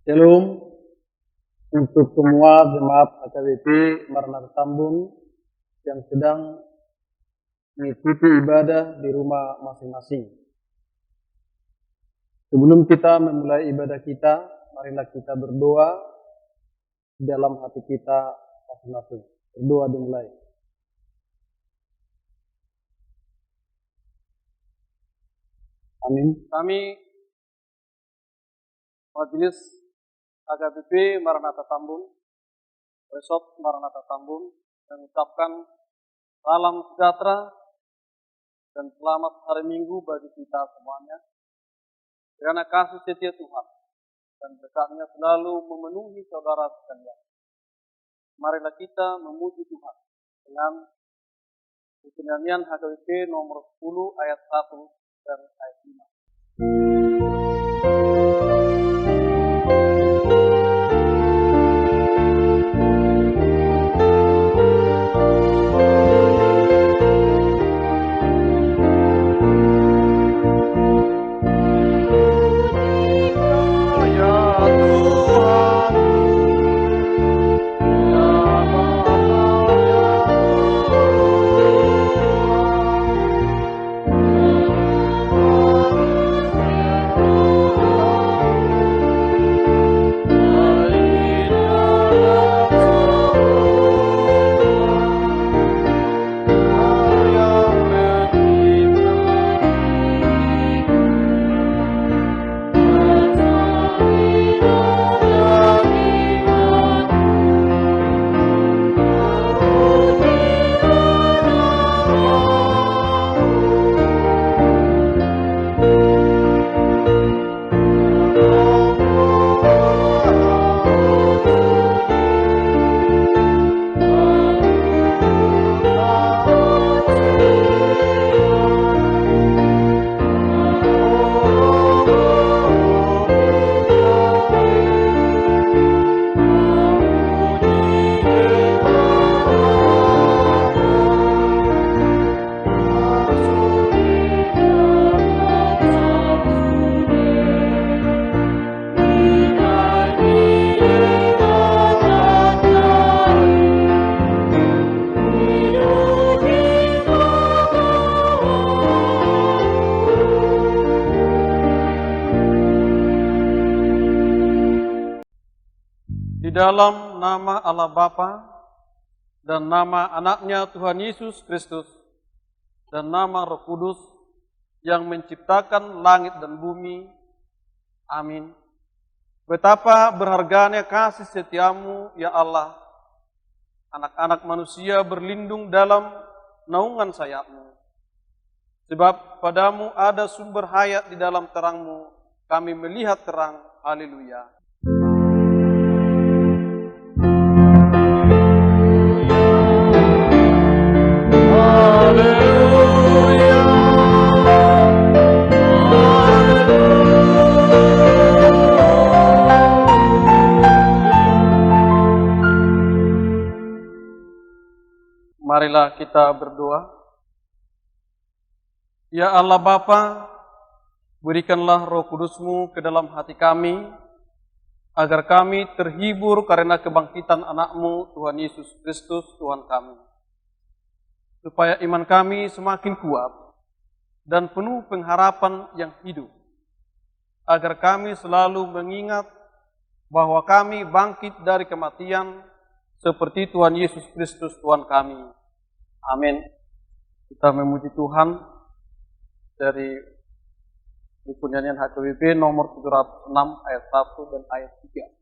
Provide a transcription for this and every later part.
Shalom untuk semua jemaat HKBP Maranatha Tambun yang sedang mengikuti ibadah di rumah masing-masing. Sebelum kita memulai ibadah kita, marilah kita berdoa di dalam hati kita masing-masing. Berdoa dimulai. Amin. Kami Majelis HKBP Maranatha Tambun, Resort Maranatha Tambun, mengucapkan salam sejahtera dan selamat hari Minggu bagi kita semuanya. Karena kasih setia Tuhan dan berkatnya selalu memenuhi saudara sekalian. Marilah kita memuji Tuhan dengan nyanyian HKBP nomor 10 ayat 1 dan ayat 5. Di dalam nama Allah Bapa dan nama anaknya Tuhan Yesus Kristus dan nama Roh Kudus yang menciptakan langit dan bumi. Amin. Betapa berharganya kasih setiamu, ya Allah. Anak-anak manusia berlindung dalam naungan sayapmu. Sebab padamu ada sumber hayat di dalam terangmu. Kami melihat terang. Haleluya. Marilah kita berdoa. Ya Allah Bapa, berikanlah Roh Kudus-Mu ke dalam hati kami, agar kami terhibur karena kebangkitan anak-Mu, Tuhan Yesus Kristus, Tuhan kami. Supaya iman kami semakin kuat dan penuh pengharapan yang hidup, agar kami selalu mengingat bahwa kami bangkit dari kematian seperti Tuhan Yesus Kristus, Tuhan kami. Amin. Kita memuji Tuhan dari buku nyanyian HKBP nomor 706 ayat 1 dan ayat 3.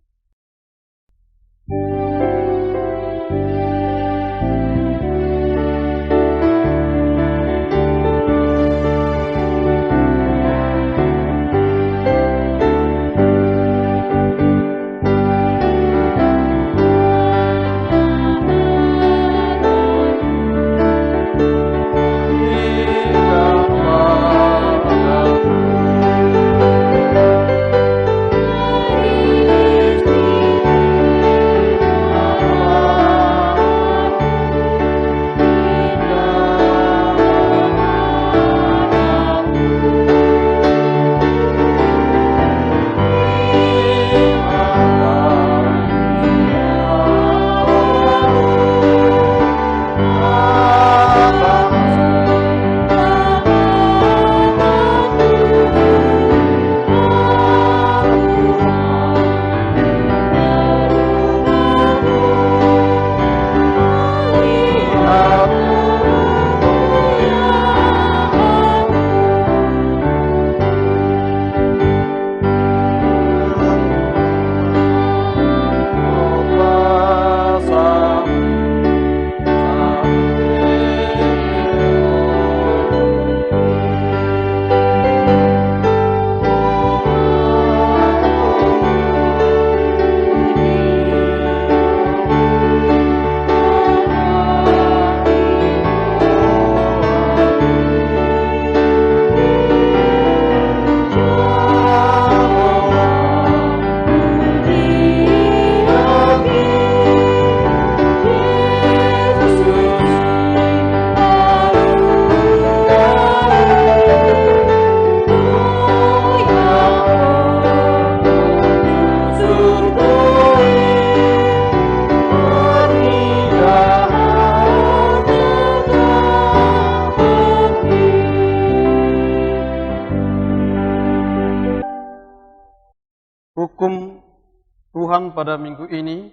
Tuhan pada minggu ini,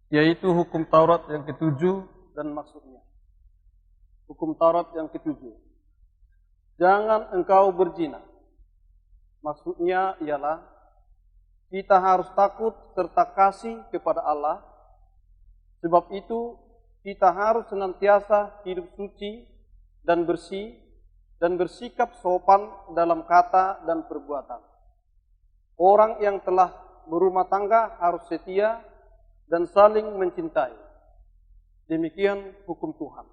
yaitu hukum Taurat yang ketujuh dan maksudnya. Hukum Taurat yang ketujuh. Jangan engkau berzina. Maksudnya ialah kita harus takut serta kasih kepada Allah. Sebab itu kita harus senantiasa hidup suci dan bersih dan bersikap sopan dalam kata dan perbuatan. Orang yang telah berumah tangga harus setia dan saling mencintai. Demikian hukum Tuhan.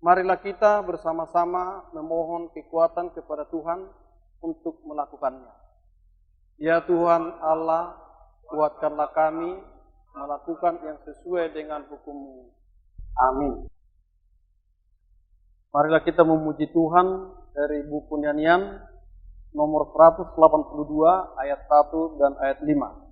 Marilah kita bersama-sama memohon kekuatan kepada Tuhan untuk melakukannya. Ya Tuhan Allah, kuatkanlah kami melakukan yang sesuai dengan hukum-Mu. Amin. Marilah kita memuji Tuhan dari buku nyanyian nomor 182 ayat 1 dan ayat 5.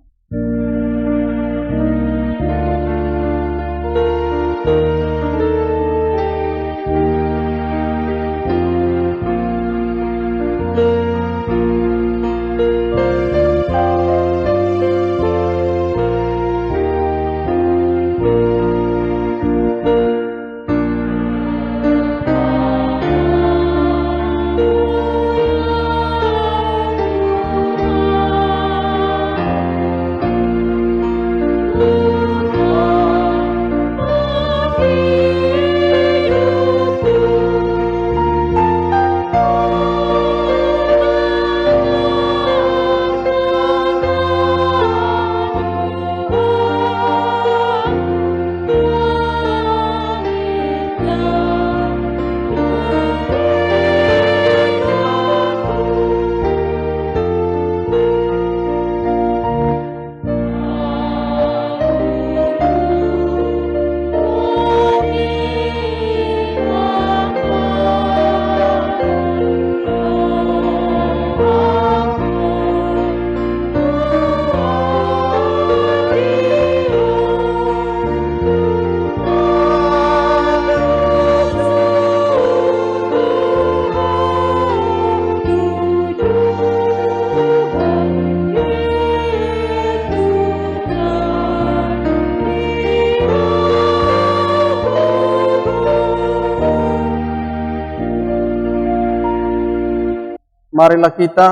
Marilah kita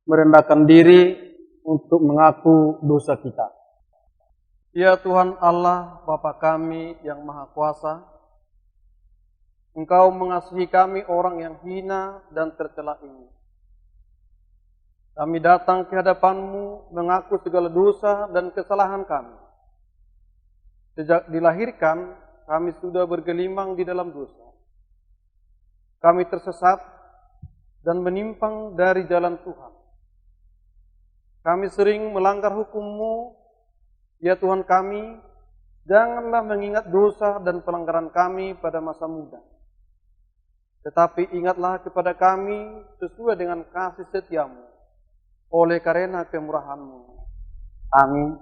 merendahkan diri untuk mengaku dosa kita. Ya Tuhan Allah, Bapa kami yang Maha Kuasa, Engkau mengasihi kami orang yang hina dan tercela ini. Kami datang ke hadapan-Mu mengaku segala dosa dan kesalahan kami. Sejak dilahirkan, kami sudah bergelimang di dalam dosa. Kami tersesat dan menyimpang dari jalan Tuhan. Kami sering melanggar hukum-Mu, ya Tuhan kami, janganlah mengingat dosa dan pelanggaran kami pada masa muda. Tetapi ingatlah kepada kami sesuai dengan kasih setia-Mu, oleh karena kemurahan-Mu. Amin.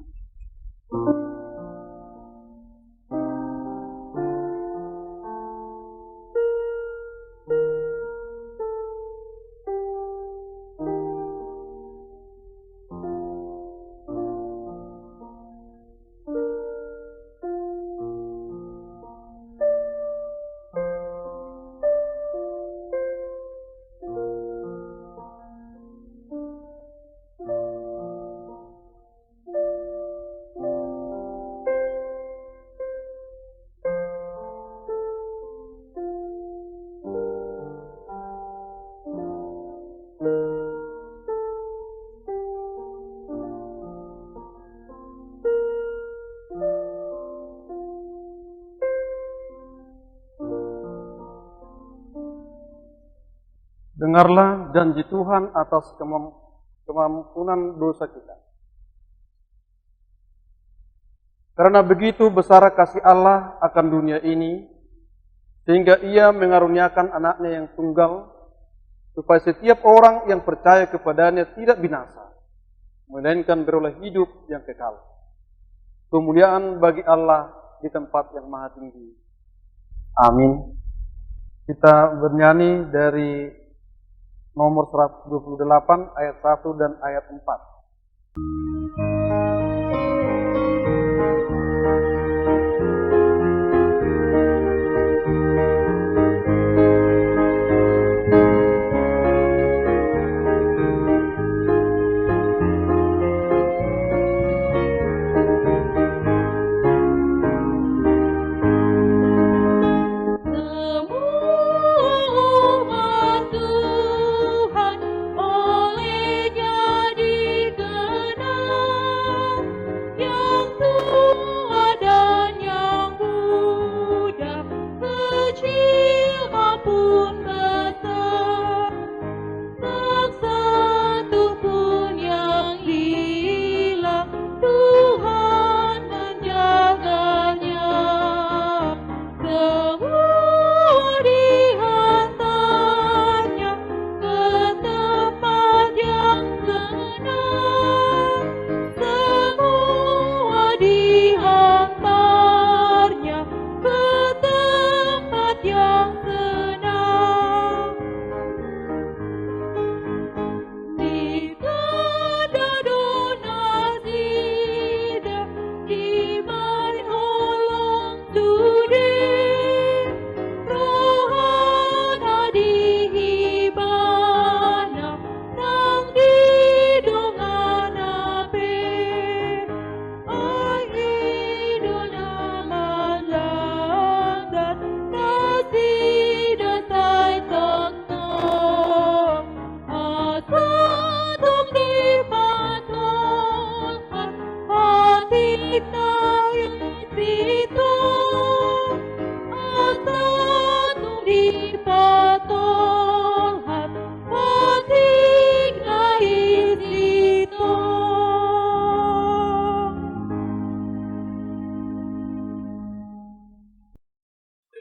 Dengarlah janji Tuhan atas kemampunan dosa kita. Karena begitu besar kasih Allah akan dunia ini, sehingga Ia mengaruniakan anaknya yang tunggal, supaya setiap orang yang percaya kepadanya tidak binasa, melainkan beroleh hidup yang kekal. Kemuliaan bagi Allah di tempat yang maha tinggi. Amin. Kita bernyanyi dari nomor 128 ayat 1 dan ayat 4.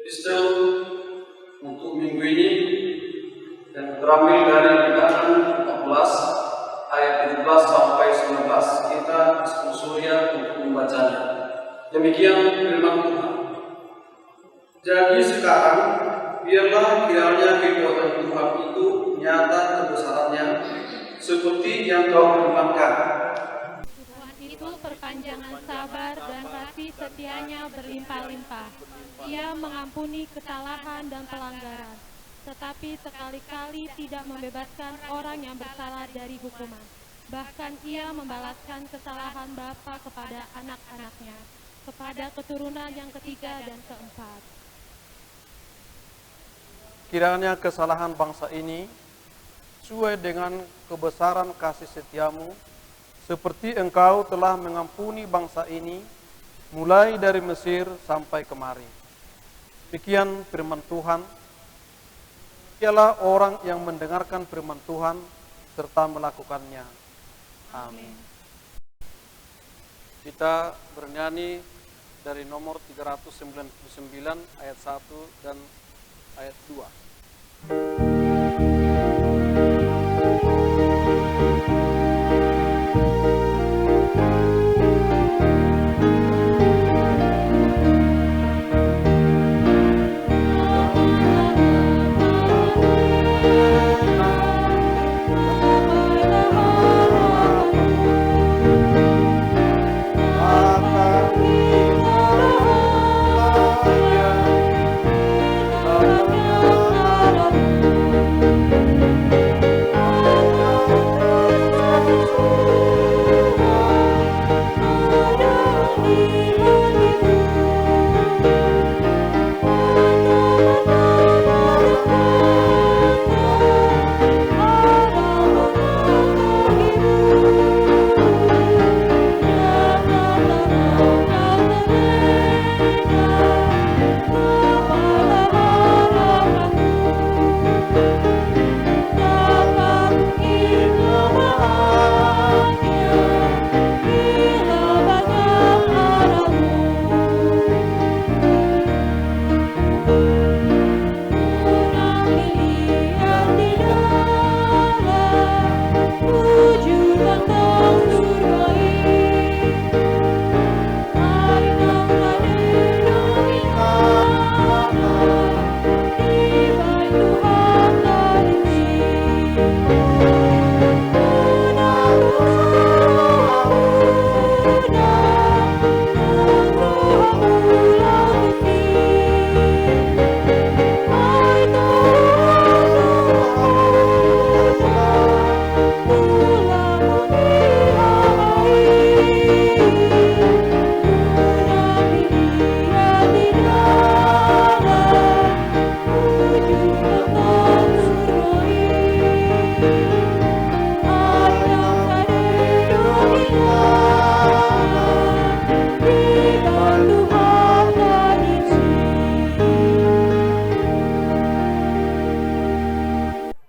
Kristen untuk minggu ini yang terambil dari Bilangan 14 ayat 17 sampai 19. Kita diskusinya untuk membacanya. Demikian firman Tuhan. Jadi sekarang biarlah kiranya kekuatan Tuhan itu nyata kebesarannya seperti yang kau firmankan. Tuhan itu perpanjangan sabar dan kasih setianya berlimpah-limpah. Ia mengampuni kesalahan dan pelanggaran, tetapi sekali-kali tidak membebaskan orang yang bersalah dari hukuman. Bahkan ia membalaskan kesalahan bapa kepada anak-anaknya, kepada keturunan yang ketiga dan keempat. Kiranya kesalahan bangsa ini sesuai dengan kebesaran kasih setiamu, seperti engkau telah mengampuni bangsa ini mulai dari Mesir sampai kemari. Demikian firman Tuhan. Ialah orang yang mendengarkan firman Tuhan serta melakukannya. Amin. Kita bernyanyi dari nomor 399 ayat 1 dan ayat 2.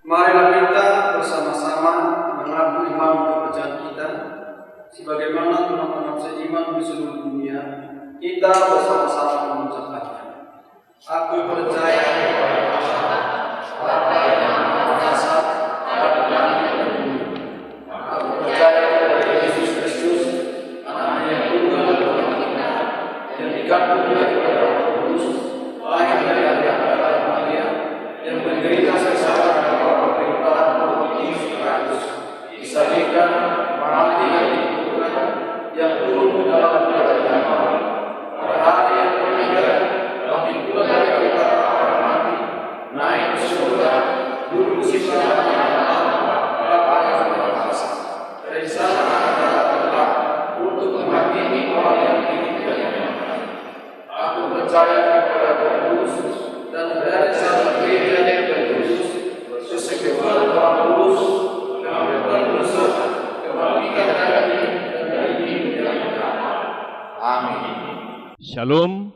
Marilah kita bersama-sama mengaku iman kepercayaan kita, sebagaimana teman-teman seiman di seluruh dunia, kita bersama-sama mengucapkannya. Aku percaya kepada Allah, Bapa yang Maha Kuasa, Bapa yang Maha Bumi. Aku percaya kepada Yesus Kristus, Anaknya yang tunggal Tuhan kita, yang dikandung daripada Roh Kudus, lahir dari Maria, yang menderita sengsara disalibkan, mati dan dikuburkan, yang turun ke dalam kerajaan Allah. Pada hari yang ketiga, bangkit pula dari antara orang mati, naik ke surga, duduk di sebelah kanan Allah, Bapa yang Maha Kuasa. Dari sana akan datang untuk menghakimi orang yang hidup dan yang mati. Aku percaya kepada Roh Kudus dan dari satu gereja yang kudus, persekutuan orang kudus, Shalom,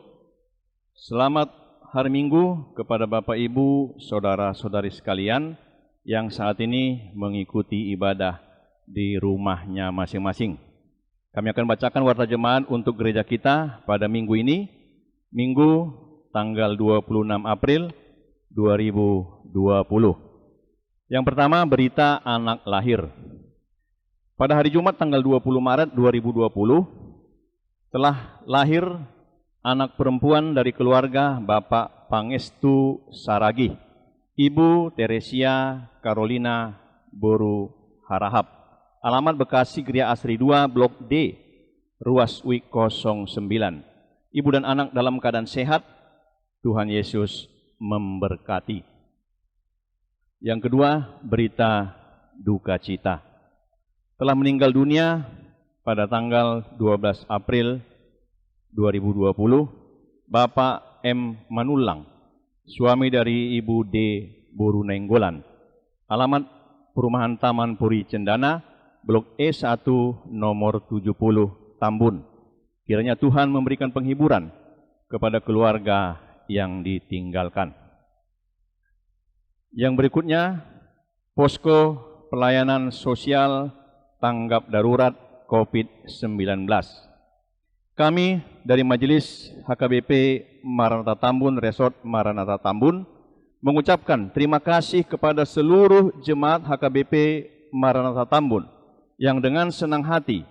selamat hari Minggu kepada Bapak Ibu, Saudara-saudari sekalian yang saat ini mengikuti ibadah di rumahnya masing-masing. Kami akan bacakan warta jemaat untuk gereja kita pada minggu ini, Minggu tanggal 26 April 2020. Yang pertama, berita anak lahir. Pada hari Jumat tanggal 20 Maret 2020 telah lahir anak perempuan dari keluarga Bapak Pangestu Saragih, Ibu Teresia Carolina Boru Harahap. Alamat Bekasi Gria Asri 2, Blok D, Ruas Wik 09. Ibu dan anak dalam keadaan sehat. Tuhan Yesus memberkati. Yang kedua, berita duka cita. Telah meninggal dunia pada tanggal 12 April 2020 Bapak M. Manulang, suami dari Ibu D. Boru Nenggolan. Alamat Perumahan Taman Puri Cendana, Blok E1 nomor 70 Tambun. Kiranya Tuhan memberikan penghiburan kepada keluarga yang ditinggalkan. Yang berikutnya, posko pelayanan sosial tanggap darurat COVID-19. Kami dari Majelis HKBP Maranatha Tambun, Resort Maranatha Tambun, mengucapkan terima kasih kepada seluruh jemaat HKBP Maranatha Tambun yang dengan senang hati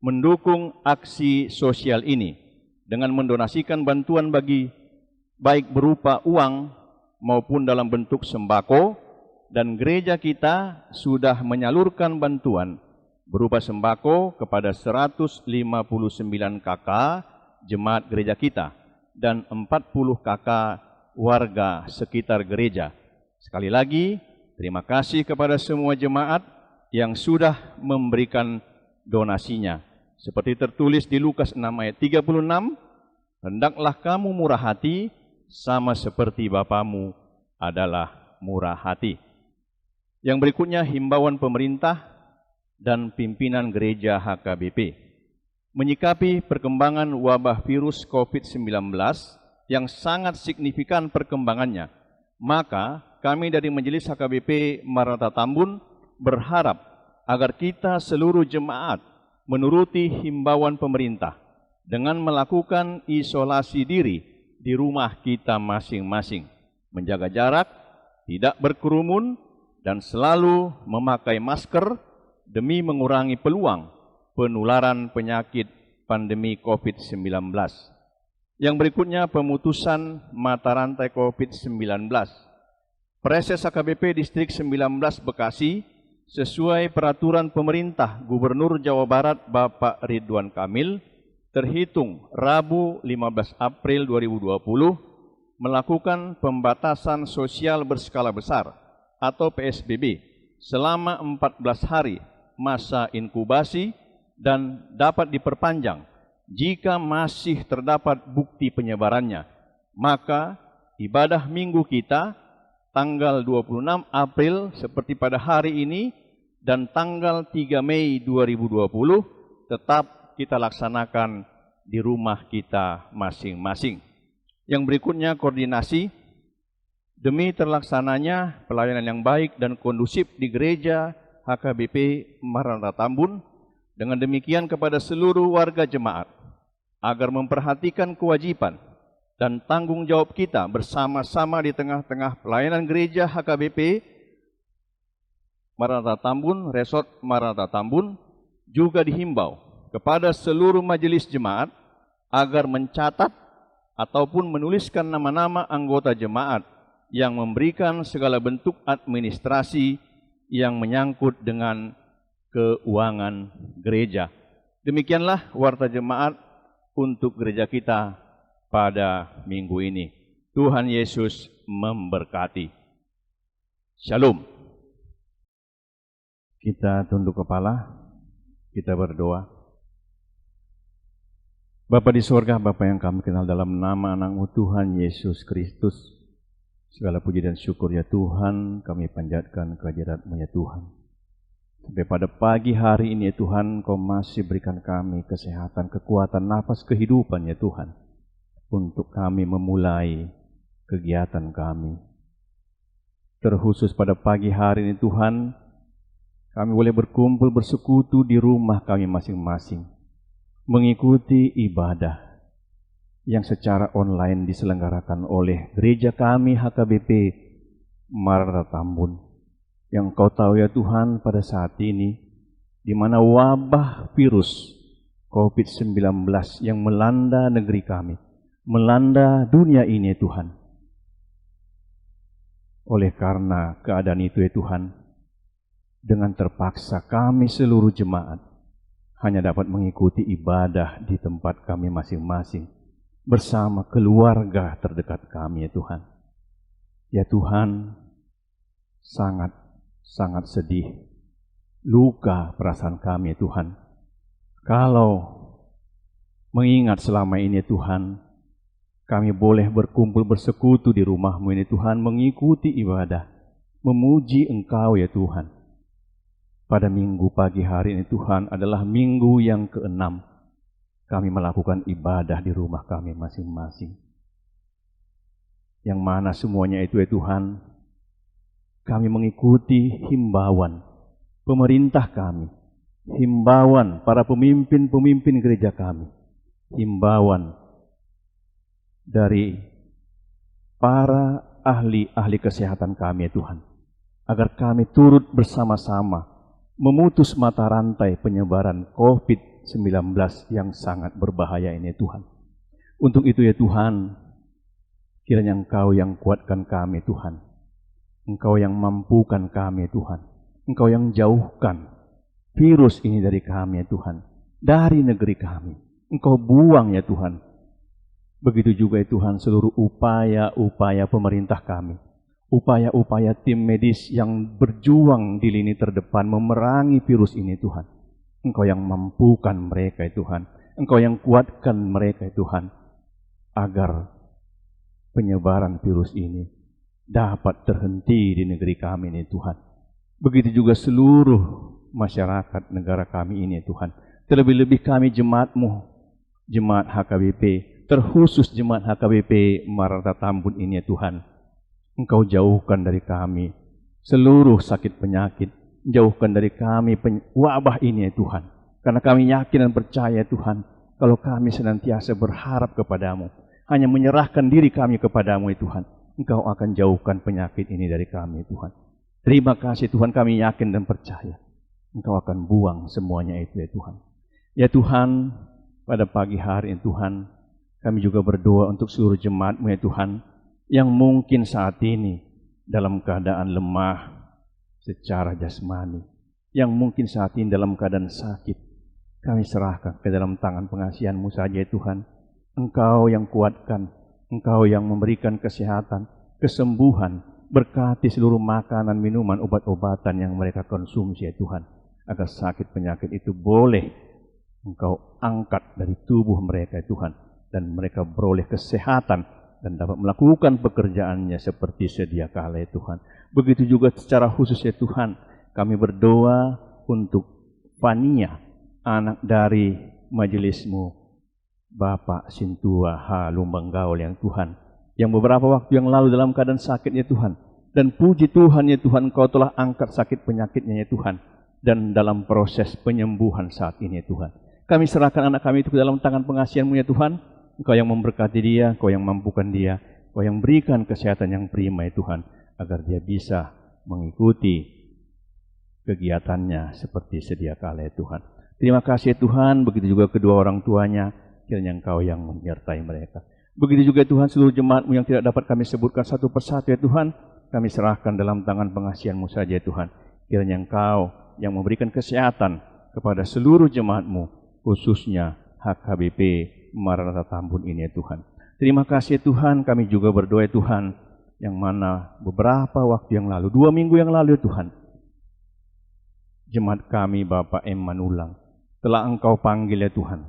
mendukung aksi sosial ini dengan mendonasikan bantuan bagi baik berupa uang maupun dalam bentuk sembako, dan gereja kita sudah menyalurkan bantuan berupa sembako kepada 159 KK jemaat gereja kita dan 40 KK warga sekitar gereja. Sekali lagi, terima kasih kepada semua jemaat yang sudah memberikan donasinya. Seperti tertulis di Lukas 6 ayat 36, hendaklah kamu murah hati sama seperti Bapamu adalah murah hati. Yang berikutnya, himbauan pemerintah dan pimpinan gereja HKBP. Menyikapi perkembangan wabah virus COVID-19 yang sangat signifikan perkembangannya, maka kami dari Majelis HKBP Maranatha Tambun berharap agar kita seluruh jemaat menuruti himbauan pemerintah dengan melakukan isolasi diri di rumah kita masing-masing, menjaga jarak, tidak berkerumun, dan selalu memakai masker demi mengurangi peluang penularan penyakit pandemi COVID-19. Yang berikutnya, pemutusan mata rantai COVID-19. Preses HKBP Distrik 19 Bekasi sesuai peraturan pemerintah Gubernur Jawa Barat Bapak Ridwan Kamil terhitung Rabu 15 April 2020 melakukan pembatasan sosial berskala besar atau PSBB selama 14 hari masa inkubasi dan dapat diperpanjang jika masih terdapat bukti penyebarannya. Maka ibadah minggu kita tanggal 26 April seperti pada hari ini dan tanggal 3 Mei 2020 tetap kita laksanakan di rumah kita masing-masing. Yang berikutnya, koordinasi demi terlaksananya pelayanan yang baik dan kondusif di gereja HKBP Maranatha Tambun. Dengan demikian kepada seluruh warga jemaat agar memperhatikan kewajiban dan tanggung jawab kita bersama-sama di tengah-tengah pelayanan gereja HKBP Maranatha Tambun, Resort Maranatha Tambun, juga dihimbau kepada seluruh majelis jemaat agar mencatat ataupun menuliskan nama-nama anggota jemaat yang memberikan segala bentuk administrasi yang menyangkut dengan keuangan gereja. Demikianlah warta jemaat untuk gereja kita pada minggu ini. Tuhan Yesus memberkati. Shalom. Kita tunduk kepala, kita berdoa. Bapa di surga, Bapa yang kami kenal dalam nama anak-Mu Tuhan Yesus Kristus, segala puji dan syukur ya Tuhan, kami panjatkan kehadirat-Mu ya Tuhan. Sampai pada pagi hari ini ya Tuhan, Kau masih berikan kami kesehatan, kekuatan, nafas kehidupan ya Tuhan, untuk kami memulai kegiatan kami. Terkhusus pada pagi hari ini Tuhan, kami boleh berkumpul bersekutu di rumah kami masing-masing, mengikuti ibadah yang secara online diselenggarakan oleh gereja kami HKBP Maranatha Tambun. Yang Engkau tahu ya Tuhan, pada saat ini di mana wabah virus COVID-19 yang melanda negeri kami, melanda dunia ini ya Tuhan. Oleh karena keadaan itu ya Tuhan, dengan terpaksa kami seluruh jemaat hanya dapat mengikuti ibadah di tempat kami masing-masing bersama keluarga terdekat kami ya Tuhan. Ya Tuhan, sangat sedih, luka perasaan kami ya Tuhan. Kalau mengingat selama ini ya Tuhan, kami boleh berkumpul bersekutu di rumah-Mu ini Tuhan, mengikuti ibadah, memuji Engkau ya Tuhan. Pada minggu pagi hari ini Tuhan adalah minggu yang ke-6 kami melakukan ibadah di rumah kami masing-masing. Yang mana semuanya itu ya Tuhan, kami mengikuti himbauan pemerintah kami, himbauan para pemimpin-pemimpin gereja kami, himbauan dari para ahli-ahli kesehatan kami ya Tuhan, agar kami turut bersama-sama memutus mata rantai penyebaran COVID-19 yang sangat berbahaya ini Tuhan. Untuk itu ya Tuhan, kiranya Engkau yang kuatkan kami Tuhan, Engkau yang mampukan kami Tuhan, Engkau yang jauhkan virus ini dari kami ya Tuhan, dari negeri kami. Engkau buang ya Tuhan. Begitu juga ya Tuhan seluruh upaya-upaya pemerintah kami, upaya-upaya tim medis yang berjuang di lini terdepan memerangi virus ini Tuhan. Engkau yang mampukan mereka ya Tuhan, Engkau yang kuatkan mereka ya Tuhan, agar penyebaran virus ini dapat terhenti di negeri kami ini Tuhan. Begitu juga seluruh masyarakat negara kami ini Tuhan. Terlebih-lebih kami jemaat-Mu, jemaat HKBP, terkhusus jemaat HKBP Maranatha Tambun ini ya Tuhan. Engkau jauhkan dari kami seluruh sakit penyakit, jauhkan dari kami wabah ini ya Tuhan. Karena kami yakin dan percaya Tuhan, kalau kami senantiasa berharap kepadamu, hanya menyerahkan diri kami kepadamu ya Tuhan, Engkau akan jauhkan penyakit ini dari kami ya Tuhan. Terima kasih Tuhan, kami yakin dan percaya Engkau akan buang semuanya itu ya Tuhan. Ya Tuhan, pada pagi hari ini Tuhan, kami juga berdoa untuk seluruh jemaat-Mu ya Tuhan, yang mungkin saat ini dalam keadaan lemah secara jasmani, yang mungkin saat ini dalam keadaan sakit, kami serahkan ke dalam tangan pengasihan-Mu saja ya Tuhan. Engkau yang kuatkan, Engkau yang memberikan kesehatan, kesembuhan, berkati seluruh makanan, minuman, obat-obatan yang mereka konsumsi ya Tuhan, agar sakit penyakit itu boleh Engkau angkat dari tubuh mereka ya Tuhan, dan mereka beroleh kesehatan dan dapat melakukan pekerjaannya seperti sedia kala ya Tuhan. Begitu juga secara khusus ya Tuhan, kami berdoa untuk Fania, anak dari majelis-Mu, Bapak Sintua H. Lumbanggaul yang Tuhan, yang beberapa waktu yang lalu dalam keadaan sakit ya Tuhan. Dan puji Tuhan ya Tuhan, Engkau telah angkat sakit penyakitnya ya Tuhan, dan dalam proses penyembuhan saat ini ya Tuhan. Kami serahkan anak kami itu ke dalam tangan pengasihan-Mu ya Tuhan. Engkau yang memberkati dia, Engkau yang mampukan dia, Engkau yang berikan kesehatan yang prima ya Tuhan, agar dia bisa mengikuti kegiatannya seperti sedia kala ya Tuhan. Terima kasih ya Tuhan, begitu juga kedua orang tuanya, kiranya Engkau yang menyertai mereka. Begitu juga Tuhan seluruh jemaat-Mu yang tidak dapat kami sebutkan satu persatu ya Tuhan, kami serahkan dalam tangan pengasihan-Mu saja ya Tuhan. Kiranya Engkau yang memberikan kesehatan kepada seluruh jemaat-Mu, khususnya HKBP Maranatha Tambun ini ya Tuhan. Terima kasih Tuhan, kami juga berdoa ya Tuhan, yang mana beberapa waktu yang lalu, 2 minggu yang lalu ya Tuhan, jemaat kami Bapak M. Manulang telah Engkau panggil ya Tuhan.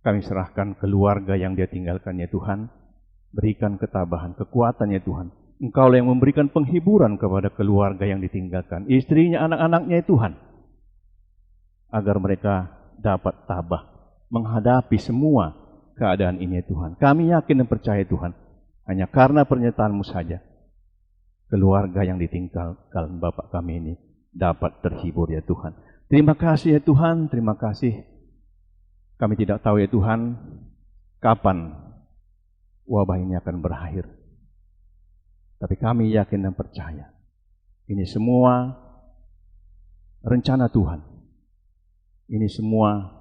Kami serahkan keluarga yang dia tinggalkan ya Tuhan, berikan ketabahan, kekuatan ya Tuhan. Engkau yang memberikan penghiburan kepada keluarga yang ditinggalkan, istrinya, anak-anaknya ya Tuhan, agar mereka dapat tabah menghadapi semua keadaan ini ya Tuhan. Kami yakin dan percaya Tuhan, hanya karena pernyataan-Mu saja, keluarga yang ditinggalkan Bapak kami ini dapat terhibur ya Tuhan. Terima kasih ya Tuhan, terima kasih. Kami tidak tahu ya Tuhan, kapan wabah ini akan berakhir. Tapi kami yakin dan percaya, ini semua rencana Tuhan. Ini semua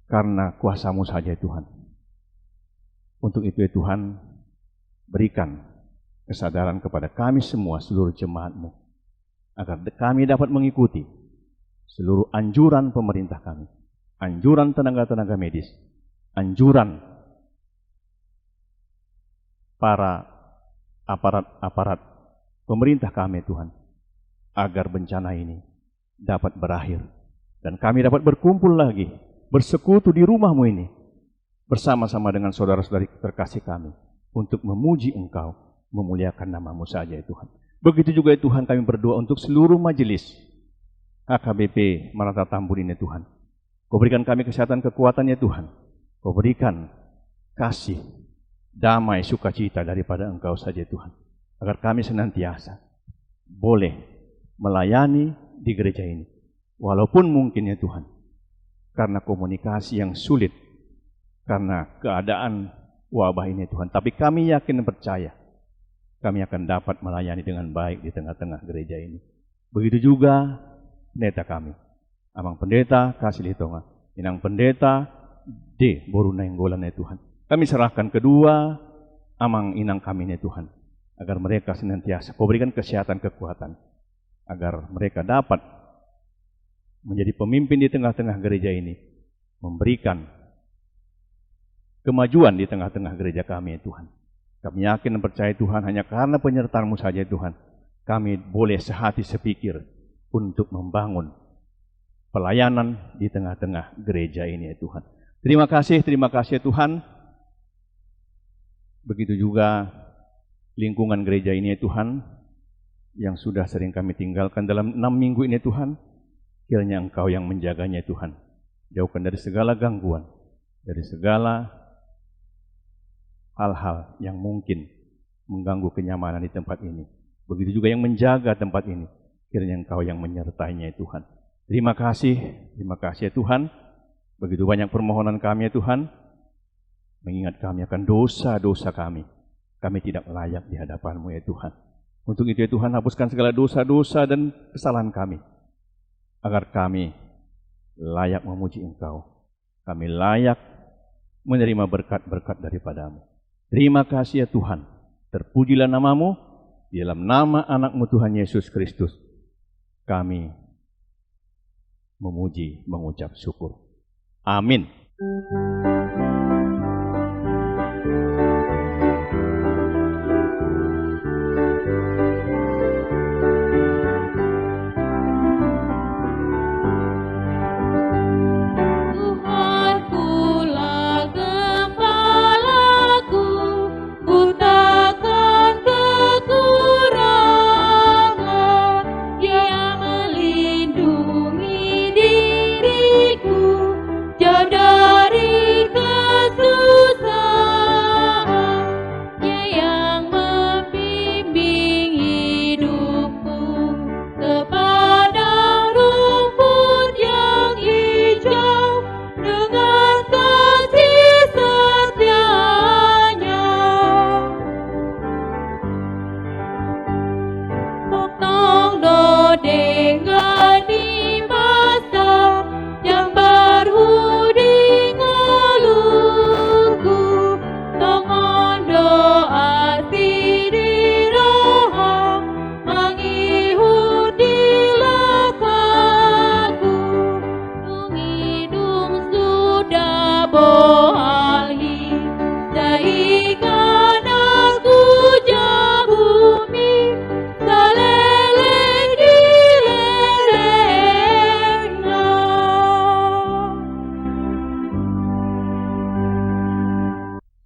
karena kuasa-Mu saja Tuhan. Untuk itu ya Tuhan, berikan kesadaran kepada kami semua, seluruh jemaat-Mu, agar kami dapat mengikuti seluruh anjuran pemerintah kami, anjuran tenaga-tenaga medis, anjuran para aparat pemerintah kami Tuhan, agar bencana ini dapat berakhir dan kami dapat berkumpul lagi, bersekutu di rumah-Mu ini bersama-sama dengan saudara-saudari terkasih kami untuk memuji Engkau, memuliakan nama-Mu saja ya Tuhan. Begitu juga ya Tuhan, kami berdoa untuk seluruh majelis HKBP Maranatha Tambun ini Tuhan. Kau berikan kami kesehatan, kekuatan ya Tuhan. Kau berikan kasih, damai, sukacita daripada Engkau saja Tuhan. Agar kami senantiasa boleh melayani di gereja ini. Walaupun mungkin ya Tuhan, karena komunikasi yang sulit, karena keadaan wabah ini Tuhan. Tapi kami yakin dan percaya, kami akan dapat melayani dengan baik di tengah-tengah gereja ini. Begitu juga pendeta kami, Amang Pendeta Kasih Litonga, Inang Pendeta D. Boru Nainggolan ya Tuhan. Kami serahkan kedua Amang Inang kami ya Tuhan, agar mereka senantiasa Kau berikan kesehatan, kekuatan, agar mereka dapat menjadi pemimpin di tengah-tengah gereja ini, memberikan kemajuan di tengah-tengah gereja kami ya Tuhan. Kami yakin dan percaya Tuhan, hanya karena penyertaan-Mu saja Tuhan, kami boleh sehati sepikir untuk membangun pelayanan di tengah-tengah gereja ini ya Tuhan. Terima kasih ya Tuhan. Begitu juga lingkungan gereja ini ya Tuhan, yang sudah sering kami tinggalkan dalam 6 minggu ini Tuhan. Kiranya Engkau yang menjaganya Tuhan. Jauhkan dari segala gangguan, dari segala hal-hal yang mungkin mengganggu kenyamanan di tempat ini. Begitu juga yang menjaga tempat ini. Kiranya Engkau yang menyertainya ya Tuhan. Terima kasih ya Tuhan. Begitu banyak permohonan kami ya Tuhan, mengingat kami akan dosa-dosa kami. Kami tidak layak di hadapan-Mu ya Tuhan. Untuk itu ya Tuhan, hapuskan segala dosa-dosa dan kesalahan kami, agar kami layak memuji Engkau. Kami layak menerima berkat-berkat daripada-Mu. Terima kasih ya Tuhan. Terpujilah nama-Mu. Di dalam nama anak-Mu Tuhan Yesus Kristus, kami memuji, mengucap syukur. Amin.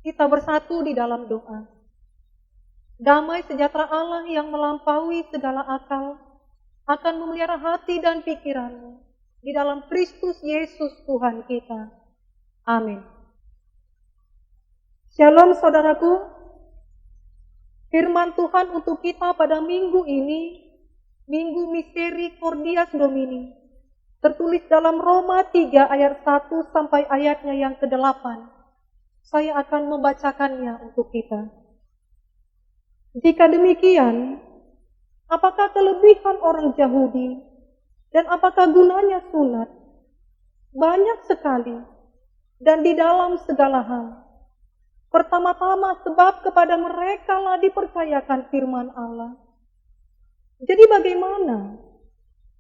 Kita bersatu di dalam doa. Damai sejahtera Allah yang melampaui segala akal akan memelihara hati dan pikiranmu di dalam Kristus Yesus Tuhan kita. Amin. Shalom saudaraku. Firman Tuhan untuk kita pada minggu ini, Minggu Misteri Cordias Domini, tertulis dalam Roma 3 ayat 1 sampai ayatnya yang ke-8. Saya akan membacakannya untuk kita. Jika demikian, apakah kelebihan orang Yahudi dan apakah gunanya sunat? Banyak sekali dan di dalam segala hal. Pertama-tama sebab kepada mereka lah dipercayakan firman Allah. Jadi bagaimana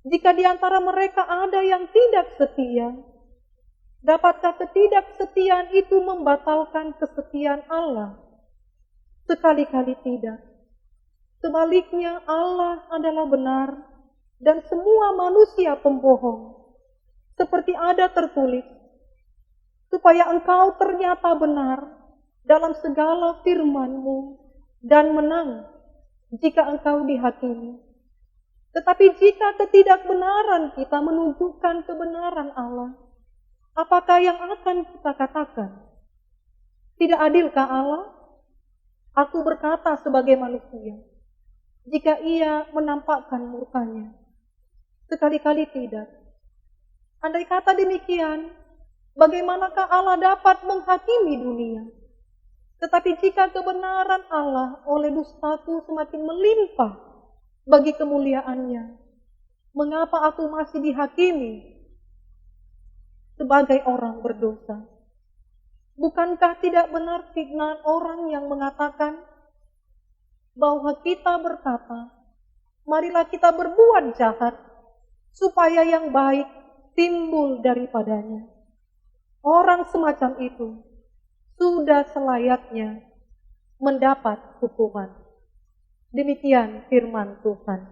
jika di antara mereka ada yang tidak setia? Dapatkah ketidaksetiaan itu membatalkan kesetiaan Allah? Sekali-kali tidak. Sebaliknya Allah adalah benar dan semua manusia pembohong. Seperti ada tertulis, supaya engkau ternyata benar dalam segala firman-Mu dan menang jika engkau dihakimi. Tetapi jika ketidakbenaran kita menunjukkan kebenaran Allah, apakah yang akan kita katakan? Tidak adilkah Allah? Aku berkata sebagai manusia, jika Ia menampakkan murkanya. Sekali-kali tidak. Andai kata demikian, bagaimanakah Allah dapat menghakimi dunia? Tetapi jika kebenaran Allah oleh dustaku semakin melimpah bagi kemuliaannya, mengapa aku masih dihakimi sebagai orang berdosa? Bukankah tidak benar firman orang yang mengatakan bahwa kita berkata, marilah kita berbuat jahat, supaya yang baik timbul daripadanya. Orang semacam itu sudah selayaknya mendapat hukuman. Demikian firman Tuhan.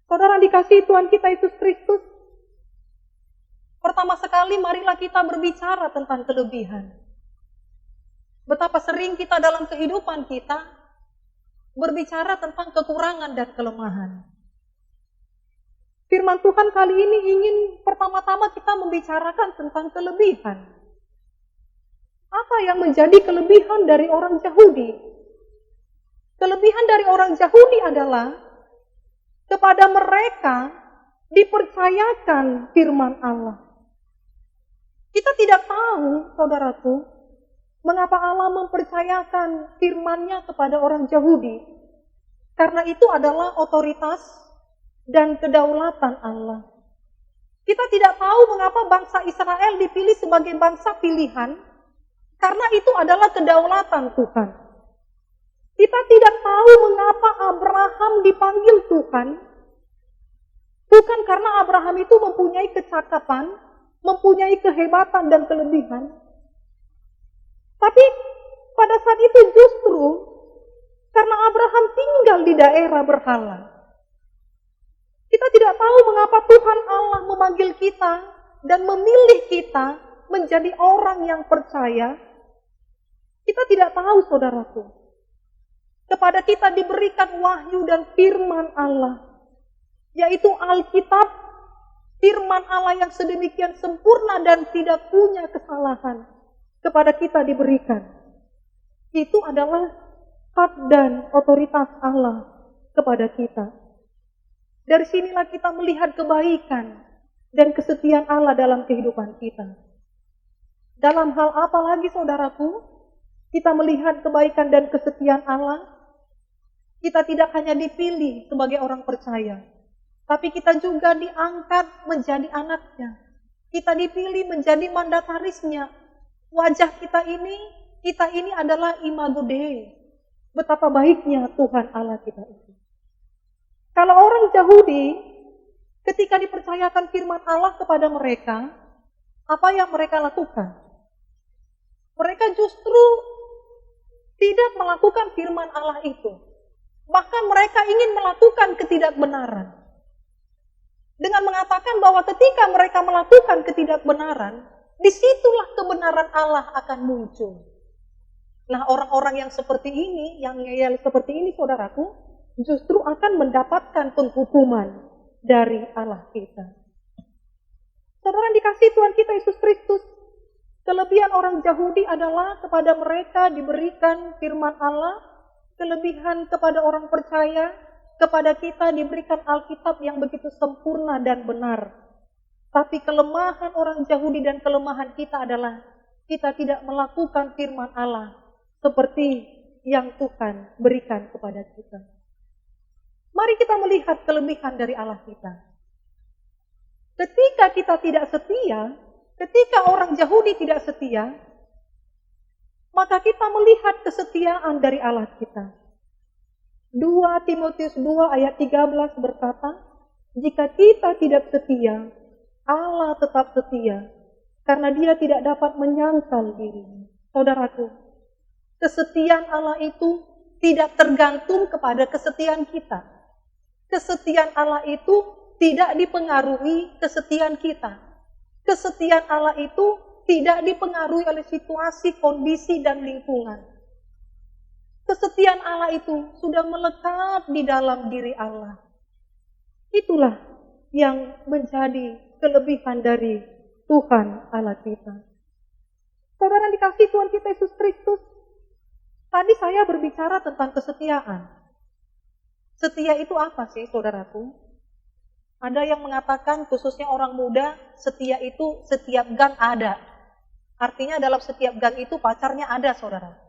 Saudara dikasihi Tuhan kita Yesus Kristus, pertama sekali marilah kita berbicara tentang kelebihan. Betapa sering kita dalam kehidupan kita berbicara tentang kekurangan dan kelemahan. Firman Tuhan kali ini ingin pertama-tama kita membicarakan tentang kelebihan. Apa yang menjadi kelebihan dari orang Yahudi? Kelebihan dari orang Yahudi adalah kepada mereka dipercayakan firman Allah. Kita tidak tahu, saudaraku, mengapa Allah mempercayakan firman-Nya kepada orang Yahudi. Karena itu adalah otoritas dan kedaulatan Allah. Kita tidak tahu mengapa bangsa Israel dipilih sebagai bangsa pilihan, karena itu adalah kedaulatan Tuhan. Kita tidak tahu mengapa Abraham dipanggil Tuhan, bukan karena Abraham itu mempunyai kecakapan, mempunyai kehebatan dan kelebihan, tapi pada saat itu justru karena Abraham tinggal di daerah berhala. Kita tidak tahu mengapa Tuhan Allah memanggil kita dan memilih kita menjadi orang yang percaya. Kita tidak tahu, saudaraku. Kepada kita diberikan wahyu dan firman Allah, yaitu Alkitab, firman Allah yang sedemikian sempurna dan tidak punya kesalahan. Kepada kita diberikan. Itu adalah hak dan otoritas Allah kepada kita. Dari sinilah kita melihat kebaikan dan kesetiaan Allah dalam kehidupan kita. Dalam hal apa lagi, saudaraku? Kita melihat kebaikan dan kesetiaan Allah. Kita tidak hanya dipilih sebagai orang percaya, tapi kita juga diangkat menjadi anaknya. Kita dipilih menjadi mandatarisnya. Wajah kita ini adalah imago Dei. Betapa baiknya Tuhan Allah kita itu. Kalau orang Yahudi, ketika dipercayakan firman Allah kepada mereka, apa yang mereka lakukan? Mereka justru tidak melakukan firman Allah itu. Bahkan mereka ingin melakukan ketidakbenaran. Dengan mengatakan bahwa ketika mereka melakukan ketidakbenaran, disitulah kebenaran Allah akan muncul. Nah, orang-orang yang seperti ini, yang ngeyel seperti ini, saudaraku, justru akan mendapatkan penghukuman dari Allah kita. Saudara dikasihi Tuhan kita Yesus Kristus, kelebihan orang Yahudi adalah kepada mereka diberikan firman Allah, kelebihan kepada orang percaya kepada kita diberikan Alkitab yang begitu sempurna dan benar. Tapi kelemahan orang Yahudi dan kelemahan kita adalah kita tidak melakukan firman Allah seperti yang Tuhan berikan kepada kita. Mari kita melihat kelebihan dari Allah kita. Ketika kita tidak setia, ketika orang Yahudi tidak setia, maka kita melihat kesetiaan dari Allah kita. 2 Timotius 2 ayat 13 berkata, jika kita tidak setia, Allah tetap setia, karena Dia tidak dapat menyangkal dirinya. Saudaraku, kesetiaan Allah itu tidak tergantung kepada kesetiaan kita. Kesetiaan Allah itu tidak dipengaruhi kesetiaan kita. Kesetiaan Allah itu tidak dipengaruhi oleh situasi, kondisi, dan lingkungan. Kesetiaan Allah itu sudah melekat di dalam diri Allah. Itulah yang menjadi kelebihan dari Tuhan Allah kita. Saudara dikasih Tuhan kita Yesus Kristus, tadi saya berbicara tentang kesetiaan. Setia itu apa sih, saudaraku? Ada yang mengatakan, khususnya orang muda, setia itu setiap gang ada. Artinya dalam setiap gang itu pacarnya ada, saudara.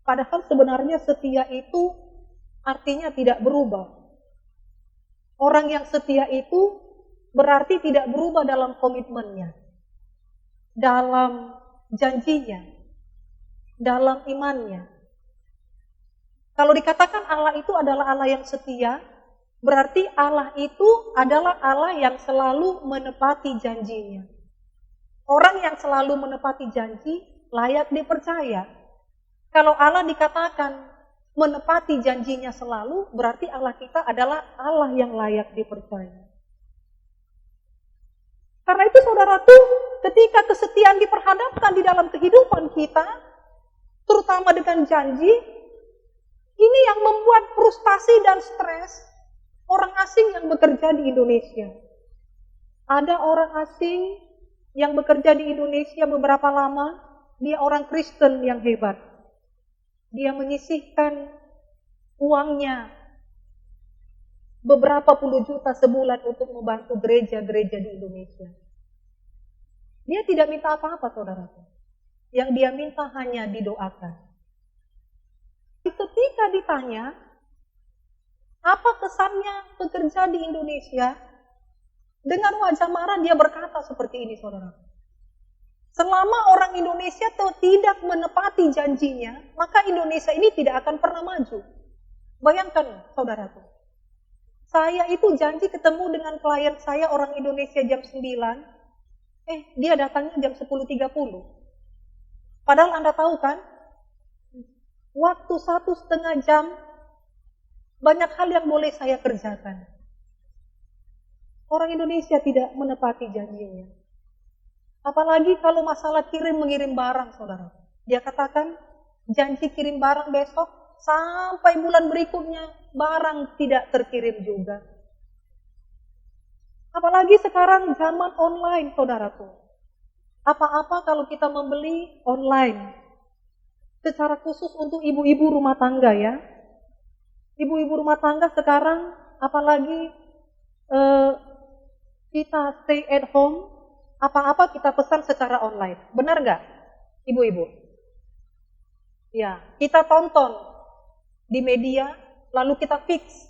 Padahal sebenarnya setia itu artinya tidak berubah. Orang yang setia itu berarti tidak berubah dalam komitmennya, dalam janjinya, dalam imannya. Kalau dikatakan Allah itu adalah Allah yang setia, berarti Allah itu adalah Allah yang selalu menepati janjinya. Orang yang selalu menepati janji layak dipercaya. Kalau Allah dikatakan menepati janjinya selalu, berarti Allah kita adalah Allah yang layak dipercaya. Karena itu saudaraku, ketika kesetiaan diperhadapkan di dalam kehidupan kita, terutama dengan janji, ini yang membuat frustasi dan stres orang asing yang bekerja di Indonesia. Ada orang asing yang bekerja di Indonesia beberapa lama, dia orang Kristen yang hebat. Dia menyisihkan uangnya beberapa puluh juta sebulan untuk membantu gereja-gereja di Indonesia. Dia tidak minta apa-apa, saudaraku. Yang dia minta hanya didoakan. Ketika ditanya, apa kesannya bekerja di Indonesia? Dengan wajah marah dia berkata seperti ini, saudaraku. Selama orang Indonesia tidak menepati janjinya, maka Indonesia ini tidak akan pernah maju. Bayangkan, saudaraku. Saya itu janji ketemu dengan klien saya orang Indonesia jam 9. Dia datangnya jam 10.30. Padahal Anda tahu kan, waktu 1,5 jam, banyak hal yang boleh saya kerjakan. Orang Indonesia tidak menepati janjinya. Apalagi kalau masalah kirim-mengirim barang, saudara. Dia katakan, janji kirim barang besok, sampai bulan berikutnya, barang tidak terkirim juga. Apalagi sekarang zaman online, saudaraku. Apa-apa kalau kita membeli online. Secara khusus untuk ibu-ibu rumah tangga ya. Ibu-ibu rumah tangga sekarang, apalagi kita stay at home, apa-apa kita pesan secara online. Benar nggak, ibu-ibu? Ya, kita tonton di media, lalu kita fix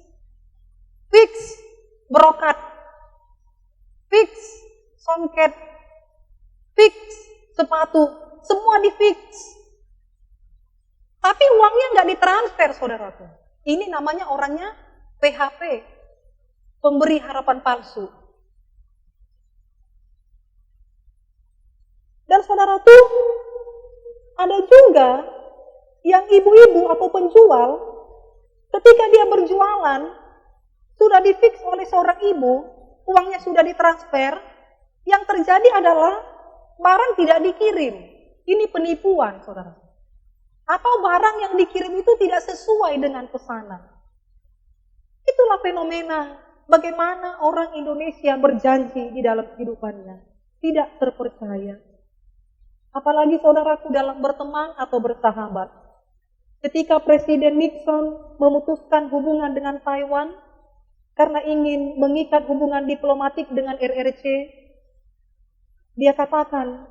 brokat, fix songket, fix sepatu, semua di fix. Tapi uangnya nggak ditransfer, saudaraku. Ini namanya orangnya PHP, pemberi harapan palsu. Dan saudaraku, ada juga yang ibu-ibu atau penjual, ketika dia berjualan, sudah difix oleh seorang ibu, uangnya sudah ditransfer, yang terjadi adalah barang tidak dikirim. Ini penipuan, saudara. Atau barang yang dikirim itu tidak sesuai dengan pesanan. Itulah fenomena bagaimana orang Indonesia berjanji di dalam kehidupannya. Tidak terpercaya. Apalagi saudaraku dalam berteman atau bersahabat. ketika Presiden Nixon memutuskan hubungan dengan Taiwan karena ingin mengikat hubungan diplomatik dengan RRC, dia katakan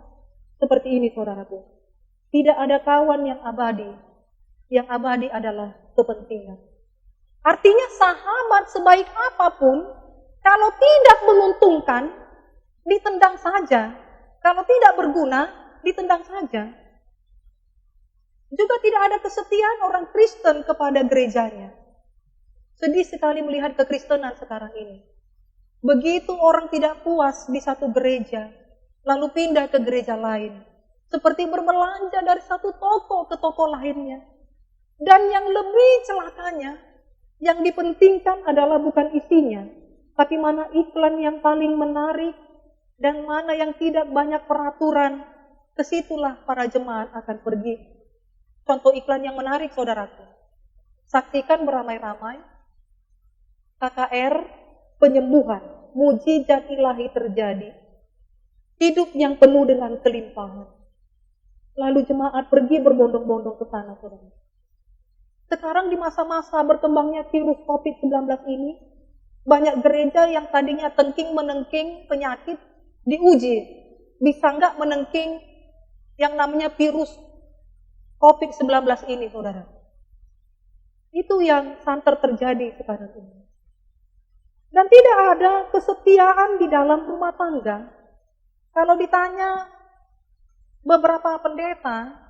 seperti ini, saudaraku. Tidak ada kawan yang abadi adalah kepentingan. Artinya sahabat sebaik apapun, kalau tidak menguntungkan, ditendang saja. Kalau tidak berguna, ditendang saja. Juga tidak ada kesetiaan orang Kristen kepada gerejanya. Sedih sekali melihat kekristenan sekarang ini. Begitu orang tidak puas di satu gereja, lalu pindah ke gereja lain. Seperti berbelanja dari satu toko ke toko lainnya. Dan yang lebih celakanya, yang dipentingkan adalah bukan isinya, tapi mana iklan yang paling menarik, dan mana yang tidak banyak peraturan, kesitulah para jemaat akan pergi. Contoh iklan yang menarik, saudaraku. Saksikan beramai-ramai, KKR, penyembuhan, mujizat ilahi terjadi. Hidup yang penuh dengan kelimpahan. Lalu jemaat pergi berbondong-bondong ke sana, saudara. Sekarang di masa-masa berkembangnya virus COVID-19 ini, banyak gereja yang tadinya tengking-menengking penyakit, diuji, bisa nggak menengking yang namanya virus COVID-19 ini, saudara. Itu yang santer terjadi sekarang ini. Dan tidak ada kesetiaan di dalam rumah tangga. Kalau ditanya beberapa pendeta,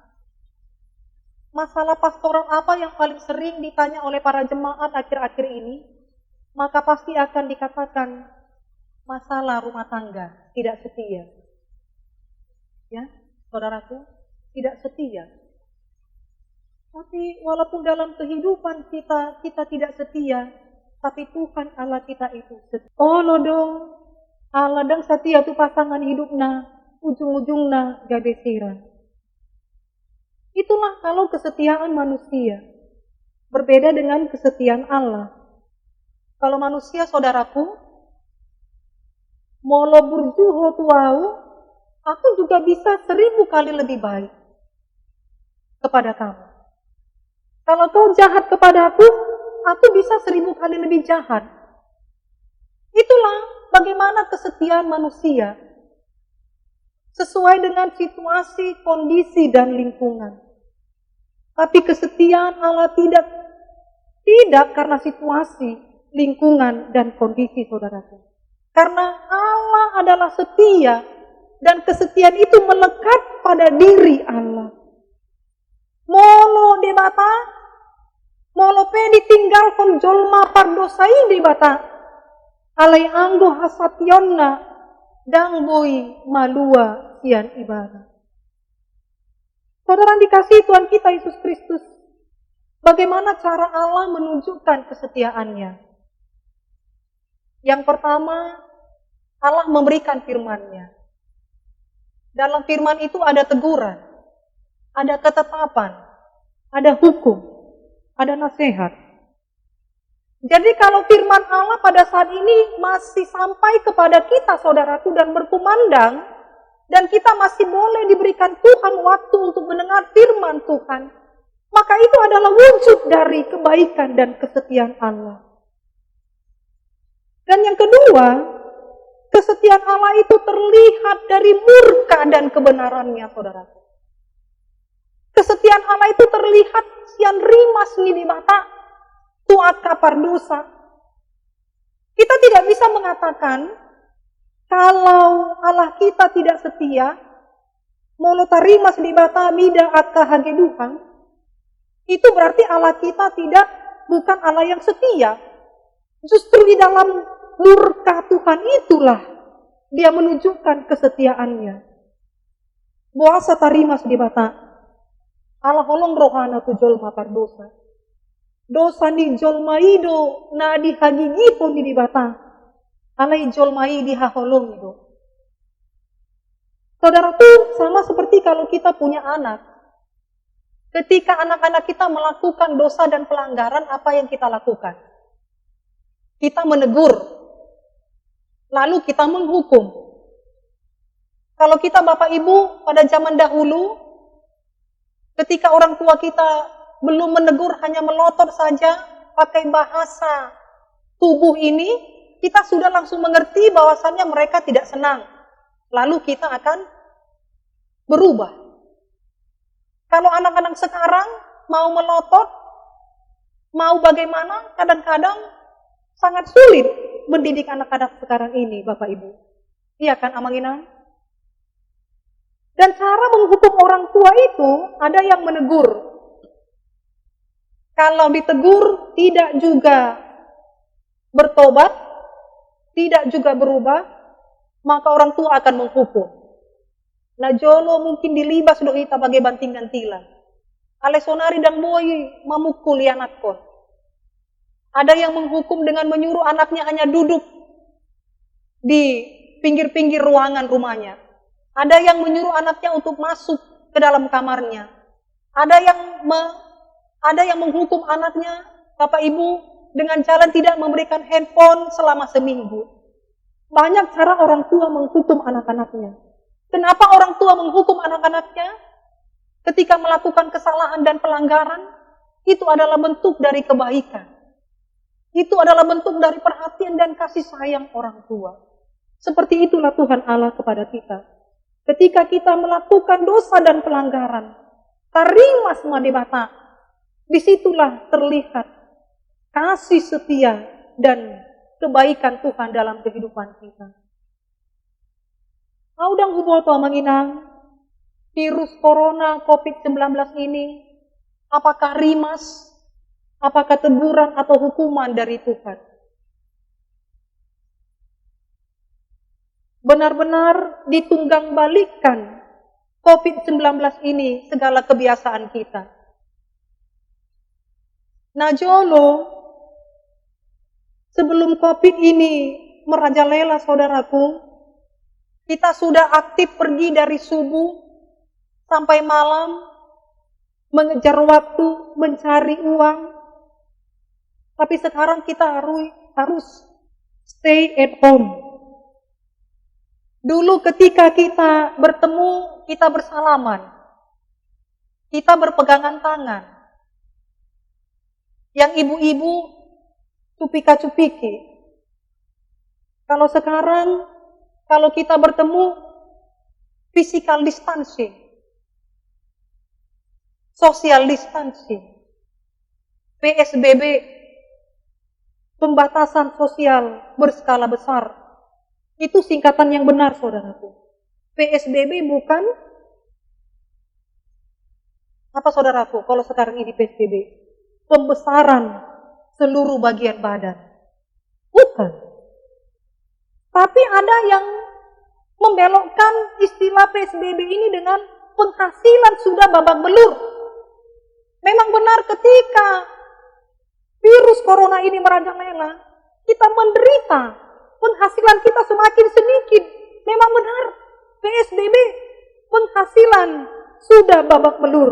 masalah pastoral apa yang paling sering ditanya oleh para jemaat akhir-akhir ini, maka pasti akan dikatakan masalah rumah tangga, tidak setia. Ya, saudaraku, tidak setia. Tapi walaupun dalam kehidupan kita tidak setia, tapi Tuhan Allah kita itu setia. Oh dong, Allah dan setia itu pasangan hidupna, ujung-ujungna gabesira. Itulah kalau kesetiaan manusia. Berbeda dengan kesetiaan Allah. Kalau manusia, saudaraku, molo burjuho tuau, aku juga bisa 1000 kali lebih baik kepada kamu. Kalau kau jahat kepadaku, aku bisa 1000 kali lebih jahat. Itulah bagaimana kesetiaan manusia. Sesuai dengan situasi, kondisi, dan lingkungan. Tapi kesetiaan Allah tidak karena situasi, lingkungan, dan kondisi, saudaraku. Karena Allah adalah setia, dan kesetiaan itu melekat pada diri Allah. Molo debata, molo pe ditinggal kon jolma pardosai debata, alai anggo hasationna, dang boy malua sian ibadah. Saudara dikasihi Tuhan kita Yesus Kristus, bagaimana cara Allah menunjukkan kesetiaannya? Yang pertama, Allah memberikan firman-Nya. Dalam firman itu ada teguran, ada ketetapan, ada hukum, ada nasihat. Jadi kalau firman Allah pada saat ini masih sampai kepada kita, saudaraku, dan berkumandang, dan kita masih boleh diberikan Tuhan waktu untuk mendengar firman Tuhan, maka itu adalah wujud dari kebaikan dan kesetiaan Allah. Dan yang kedua, kesetiaan Allah itu terlihat dari murka dan kebenarannya, saudaraku. Kesetiaan Allah itu terlihat sian rimas nidibata, tuat kapar dosa. Kita tidak bisa mengatakan, kalau Allah kita tidak setia, molo tarimas nidibata mida atka hageduhang, itu berarti Allah kita bukan Allah yang setia. Justru di dalam murka Tuhan itulah Dia menunjukkan kesetiaannya. Buasa tarimas nidibata, Allah holong rohana tu jolma pardosa. Dosa ni jolmaido na dihagigipon nidibata, alai jolmai dihaholong itu. Saudaraku, sama seperti kalau kita punya anak. Ketika anak-anak kita melakukan dosa dan pelanggaran, apa yang kita lakukan? Kita menegur. Lalu kita menghukum. Kalau kita Bapak Ibu pada zaman dahulu, ketika orang tua kita belum menegur, hanya melotot saja, pakai bahasa tubuh ini, kita sudah langsung mengerti bahwasannya mereka tidak senang. Lalu kita akan berubah. Kalau anak-anak sekarang mau melotot, mau bagaimana, kadang-kadang sangat sulit mendidik anak-anak sekarang ini, Bapak Ibu. Iya kan, Amanginang? Dan cara menghukum orang tua itu ada yang menegur. Kalau ditegur tidak juga bertobat, tidak juga berubah, maka orang tua akan menghukum. Nah jolo mungkin dilibas do ita bagai banting gantilan. Alesonari dan boy memukul anakku. Ada yang menghukum dengan menyuruh anaknya hanya duduk di pinggir-pinggir ruangan rumahnya. Ada yang menyuruh anaknya untuk masuk ke dalam kamarnya. Ada yang menghukum anaknya, Bapak Ibu, dengan jalan tidak memberikan handphone selama seminggu. Banyak cara orang tua menghukum anak-anaknya. Kenapa orang tua menghukum anak-anaknya? Ketika melakukan kesalahan dan pelanggaran, itu adalah bentuk dari kebaikan. Itu adalah bentuk dari perhatian dan kasih sayang orang tua. Seperti itulah Tuhan Allah kepada kita. Ketika kita melakukan dosa dan pelanggaran, tarimas madibata, disitulah terlihat kasih setia dan kebaikan Tuhan dalam kehidupan kita. Audang huboto manginang, virus corona COVID-19 ini, apakah rimas, apakah teguran atau hukuman dari Tuhan? Benar-benar ditunggang balikkan COVID-19 ini segala kebiasaan kita. Nah jolo, sebelum COVID ini merajalela saudaraku, kita sudah aktif pergi dari subuh sampai malam, mengejar waktu, mencari uang. Tapi sekarang kita harus stay at home. Dulu ketika kita bertemu, kita bersalaman. Kita berpegangan tangan. Yang ibu-ibu cupika-cupiki. Kalau sekarang, kalau kita bertemu, physical distancing. Social distancing. PSBB. Pembatasan sosial berskala besar. Itu singkatan yang benar, saudaraku. PSBB bukan apa, saudaraku? Kalau sekarang ini PSBB, pembesaran seluruh bagian badan. Bukan. Tapi ada yang membelokkan istilah PSBB ini dengan penghasilan sudah babak belur. Memang benar ketika virus corona ini merajalela, kita menderita. Penghasilan kita semakin sedikit. Memang benar, PSBB penghasilan sudah babak belur.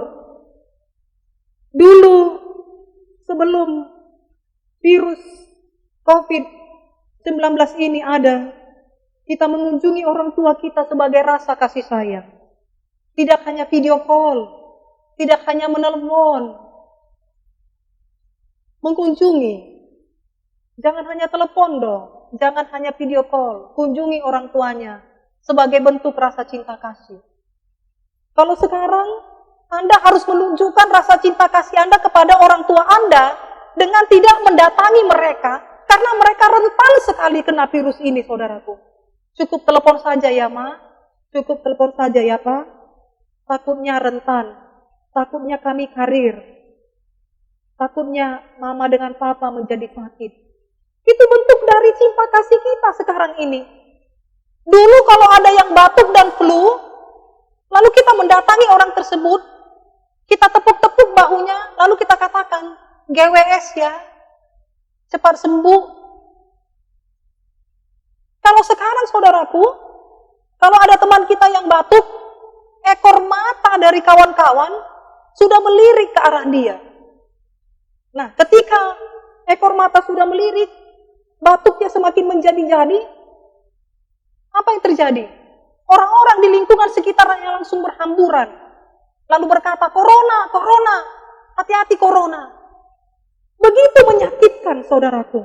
Dulu, sebelum virus COVID-19 ini ada, kita mengunjungi orang tua kita sebagai rasa kasih sayang. Tidak hanya video call, tidak hanya menelepon, mengunjungi. Jangan hanya telepon dong. Jangan hanya video call, kunjungi orang tuanya sebagai bentuk rasa cinta kasih. Kalau sekarang Anda harus menunjukkan rasa cinta kasih Anda kepada orang tua Anda dengan tidak mendatangi mereka karena mereka rentan sekali kena virus ini, saudaraku. Cukup telepon saja ya, Ma. Cukup telepon saja ya, Pak. Takutnya rentan. Takutnya kami karir. Takutnya Mama dengan Papa menjadi sakit. Itu bentuk dari cinta kasih kita sekarang ini. Dulu kalau ada yang batuk dan flu, lalu kita mendatangi orang tersebut, kita tepuk-tepuk bahunya, lalu kita katakan, GWS ya, cepat sembuh. Kalau sekarang saudaraku, kalau ada teman kita yang batuk, ekor mata dari kawan-kawan sudah melirik ke arah dia. Nah, ketika ekor mata sudah melirik, batuknya semakin menjadi-jadi, apa yang terjadi? Orang-orang di lingkungan sekitarnya langsung berhamburan. Lalu berkata, corona, corona. hati-hati corona. Begitu menyakitkan saudaraku.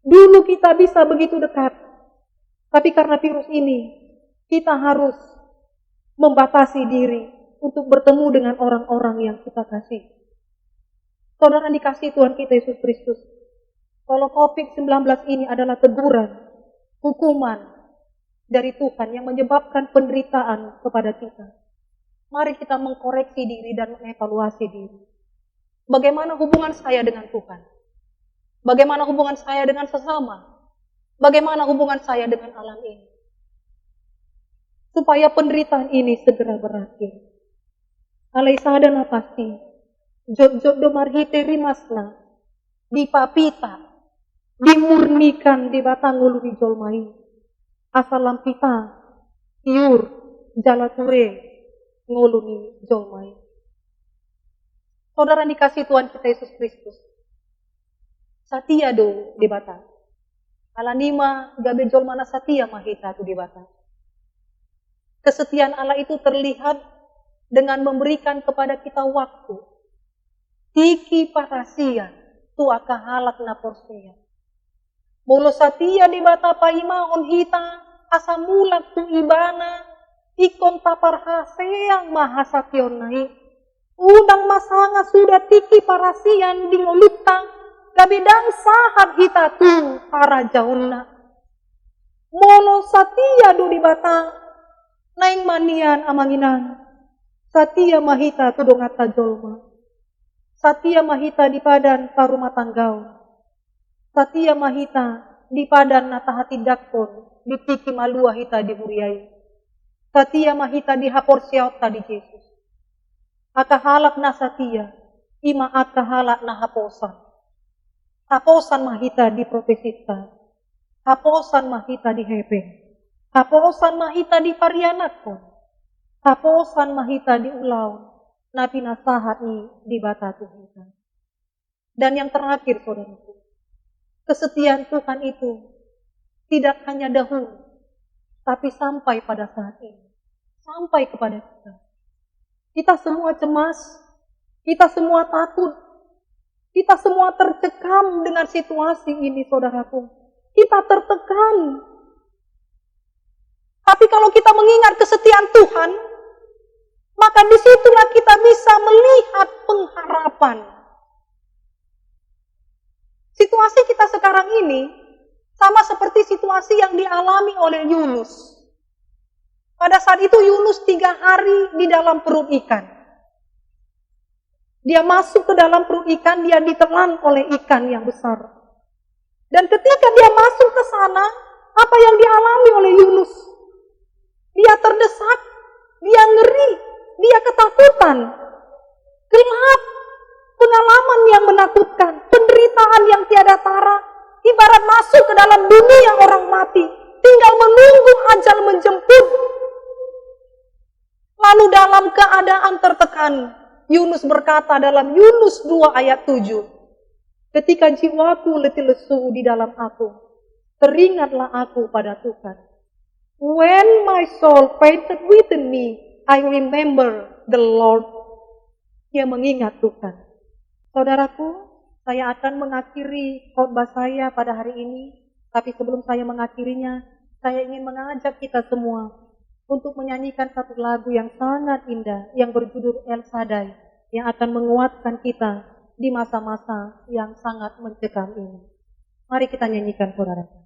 Dulu kita bisa begitu dekat. Tapi karena virus ini, kita harus membatasi diri untuk bertemu dengan orang-orang yang kita kasih. Saudara dikasih Tuhan kita Yesus Kristus. Kalau COVID-19 ini adalah teguran, hukuman dari Tuhan yang menyebabkan penderitaan kepada kita. Mari kita mengkoreksi diri dan mengevaluasi diri. Bagaimana hubungan saya dengan Tuhan? Bagaimana hubungan saya dengan sesama? Bagaimana hubungan saya dengan alam ini? Supaya penderitaan ini segera berakhir. Alai sadana pasti. Jod-jod domarhite rimasna. Dipapita. Dimurnikan di batang ulu di jolmai. Asal lampita. Tiur. Jalature. Nguluni jolmai. Saudara dikasih Tuhan kita Yesus Kristus. Satia do di batang. Alanima gabe jolmana satia mahita tu di batang. Kesetiaan Allah itu terlihat dengan memberikan kepada kita waktu. Tiki parasia tu akahalak na porsia. Mulu satia di bata paima on hita asa mulak tu ibana ikon tapar haseang mahasakyon nai. Udang masanga sudah tiki parasian di ngolutang gabidang sahat hita tu para jauna. Molo satia du di bata naing manian amanginan. Satia mahita tu dongata jolma. Satia mahita di padan parumah tanggau. Satia mahita di padan natahati dakon. Di tiki malua hita diburiai. Satia mahita di hapor siauta di Yesus. Akahalak na satia. Ima akahalak na haposan. Haposan mahita di profesita. Haposan mahita di hepeng. Haposan mahita di parianakon. Haposan mahita di ulaun. Nabi nasahat ni di bata Tuhan. Dan yang terakhir saudaraku, kesetiaan Tuhan itu tidak hanya dahulu, tapi sampai pada saat ini. Sampai kepada kita. Kita semua cemas, kita semua takut, kita semua tercekam dengan situasi ini saudaraku. Kita tertekan. Tapi kalau kita mengingat kesetiaan Tuhan, maka disitulah kita bisa melihat pengharapan. Situasi kita sekarang ini sama seperti situasi yang dialami oleh Yunus. Pada saat itu Yunus 3 hari di dalam perut ikan. Dia masuk ke dalam perut ikan, dia ditelan oleh ikan yang besar. Dan ketika dia masuk ke sana, apa yang dialami oleh Yunus? Dia terdesak, dia ngeri, dia ketakutan, gelap, pengalaman yang menakutkan, penderitaan yang tiada tara, ibarat masuk ke dalam dunia orang mati, tinggal menunggu ajal menjemput. Lalu dalam keadaan tertekan, Yunus berkata dalam Yunus 2 ayat 7, ketika jiwaku letih lesu di dalam aku, teringatlah aku pada Tuhan. When my soul fainted within me, I remember the Lord. Dia mengingat Tuhan. Saudaraku, saya akan mengakhiri khotbah saya pada hari ini. Tapi sebelum saya mengakhirinya, saya ingin mengajak kita semua untuk menyanyikan satu lagu yang sangat indah, yang berjudul El Shaddai, yang akan menguatkan kita di masa-masa yang sangat mencekam ini. Mari kita nyanyikan, saudaraku.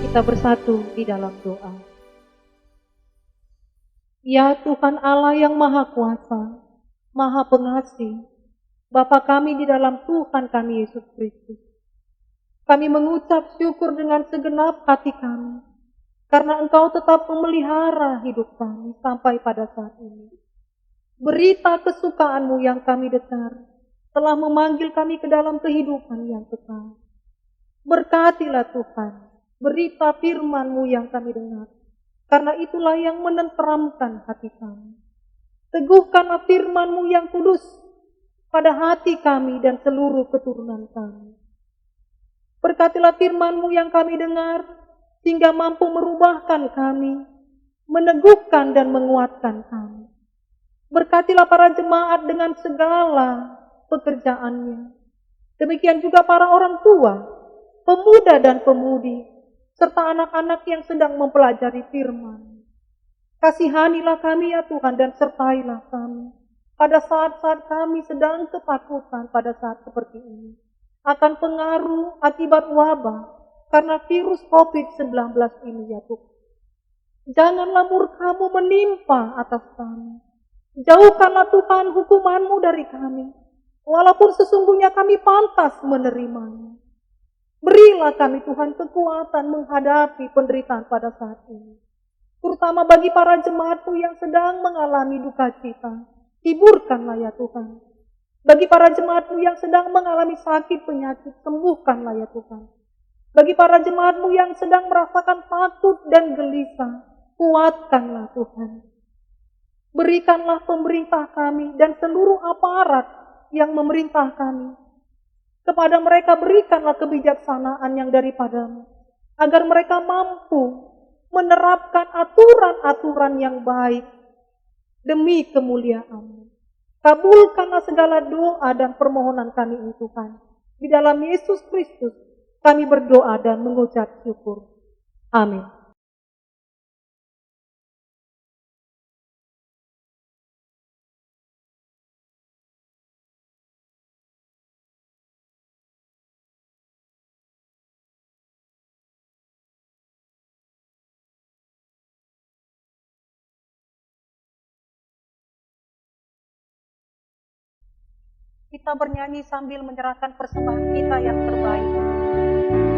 Kita bersatu di dalam doa. Ya Tuhan Allah yang Maha Kuasa, Maha Pengasih, Bapa kami di dalam Tuhan kami Yesus Kristus. Kami mengucap syukur dengan segenap hati kami, karena Engkau tetap memelihara hidup kami sampai pada saat ini. Berita kesukaan-Mu yang kami dengar telah memanggil kami ke dalam kehidupan yang kekal. Berkatilah Tuhan berita firman-Mu yang kami dengar, karena itulah yang menenteramkan hati kami. Teguhkanlah firman-Mu yang kudus pada hati kami dan seluruh keturunan kami. Berkatilah firman-Mu yang kami dengar, sehingga mampu merubahkan kami, meneguhkan dan menguatkan kami. Berkatilah para jemaat dengan segala pekerjaannya. Demikian juga para orang tua, pemuda dan pemudi, serta anak-anak yang sedang mempelajari firman. Kasihanilah kami ya Tuhan dan sertailah kami pada saat-saat kami sedang ketakutan pada saat seperti ini akan pengaruh akibat wabah karena virus COVID-19 ini ya Tuhan. Janganlah murka-Mu menimpa atas kami. Jauhkanlah Tuhan hukuman-Mu dari kami, walaupun sesungguhnya kami pantas menerimanya. Berilah kami Tuhan kekuatan menghadapi penderitaan pada saat ini. Terutama bagi para jemaat-Mu yang sedang mengalami duka cita. Hiburkanlah ya Tuhan. Bagi para jemaat-Mu yang sedang mengalami sakit penyakit, sembuhkanlah ya Tuhan. Bagi para jemaat-Mu yang sedang merasakan takut dan gelisah, kuatkanlah Tuhan. Berikanlah pemerintah kami dan seluruh aparat yang memerintah kami. Kepada mereka berikanlah kebijaksanaan yang daripada-Mu, agar mereka mampu menerapkan aturan-aturan yang baik demi kemuliaan-Mu. Kabulkanlah segala doa dan permohonan kami ini Tuhan. Di dalam Yesus Kristus kami berdoa dan mengucap syukur. Amin. Kita bernyanyi sambil menyerahkan persembahan kita yang terbaik. Hati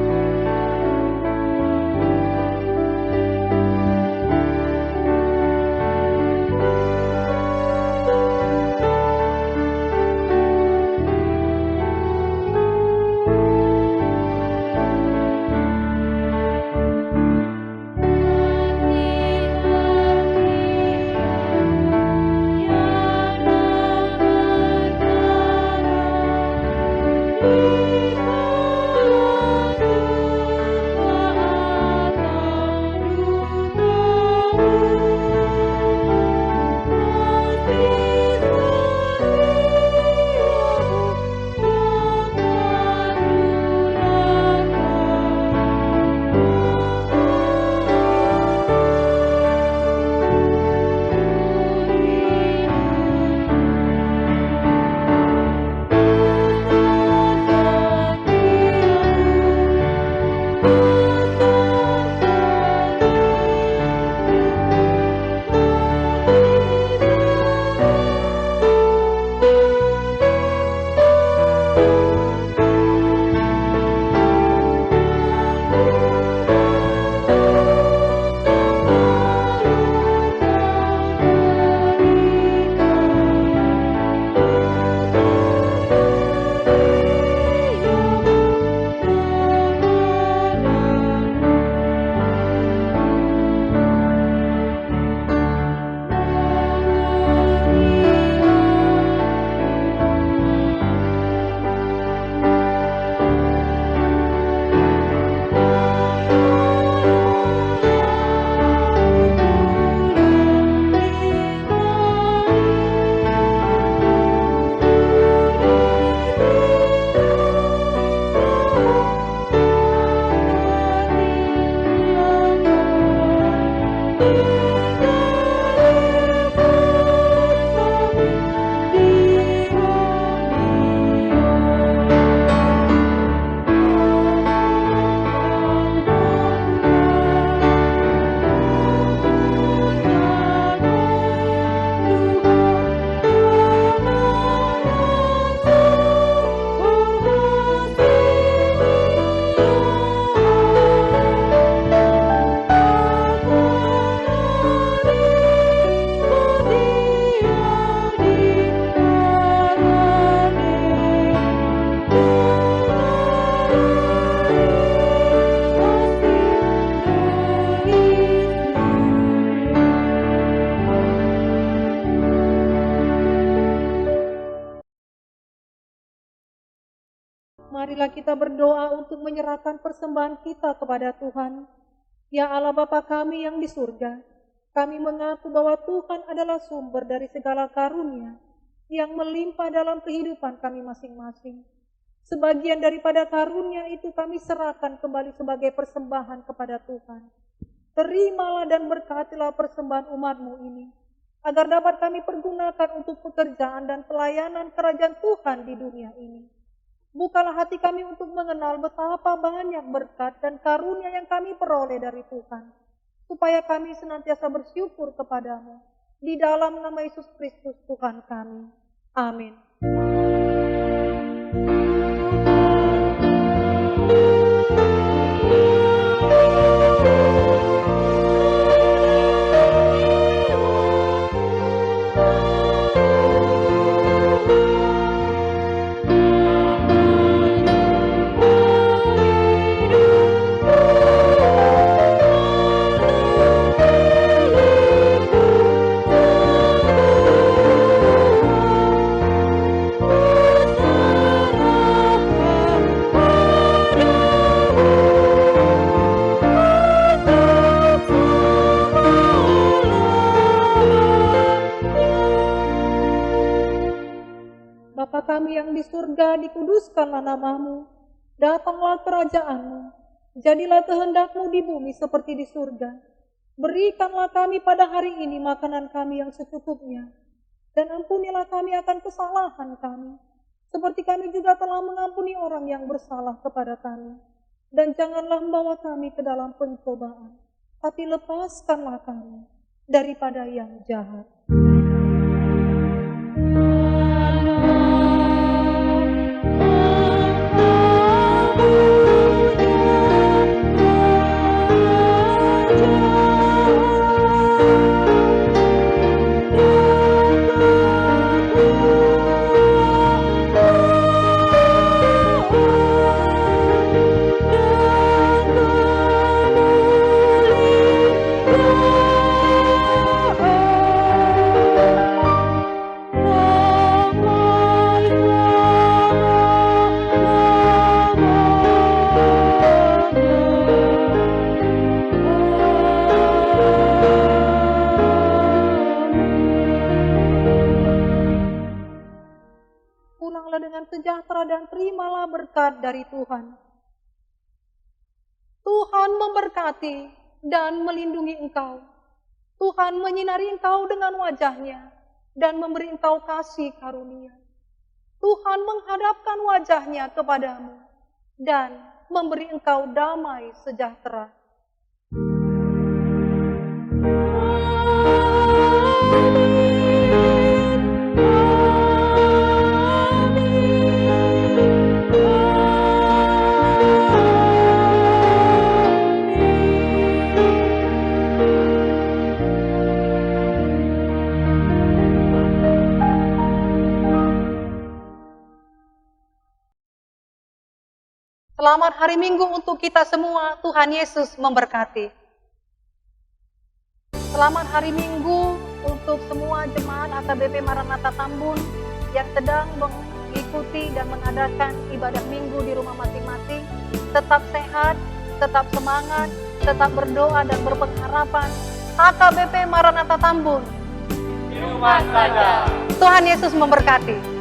marilah kita berdoa untuk menyerahkan persembahan kita kepada Tuhan. Ya Allah Bapa kami yang di surga, kami mengaku bahwa Tuhan adalah sumber dari segala karunia yang melimpah dalam kehidupan kami masing-masing. Sebagian daripada karunia itu kami serahkan kembali sebagai persembahan kepada Tuhan. Terimalah dan berkatilah persembahan umat-Mu ini, agar dapat kami pergunakan untuk pekerjaan dan pelayanan kerajaan Tuhan di dunia ini. Bukalah hati kami untuk mengenal betapa banyak berkat dan karunia yang kami peroleh dari Tuhan, supaya kami senantiasa bersyukur kepadamu. Di dalam nama Yesus Kristus Tuhan kami. Amin. Bapa kami yang di surga, dikuduskanlah nama-Mu, datanglah kerajaan-Mu, jadilah kehendak-Mu di bumi seperti di surga. Berikanlah kami pada hari ini makanan kami yang secukupnya, dan ampunilah kami akan kesalahan kami, seperti kami juga telah mengampuni orang yang bersalah kepada kami. Dan janganlah membawa kami ke dalam pencobaan, tapi lepaskanlah kami daripada yang jahat. Sejahtera dan terimalah berkat dari Tuhan. Tuhan memberkati dan melindungi engkau. Tuhan menyinari engkau dengan wajah-Nya dan memberi engkau kasih karunia. Tuhan menghadapkan wajah-Nya kepadamu dan memberi engkau damai sejahtera. Selamat hari Minggu untuk kita semua, Tuhan Yesus memberkati. Selamat hari Minggu untuk semua jemaat AKBP Maranatha Tambun yang sedang mengikuti dan mengadakan ibadah Minggu di rumah masing-masing. Tetap sehat, tetap semangat, tetap berdoa dan berpengharapan. AKBP Maranatha Tambun. Di rumah saja. Tuhan Yesus memberkati.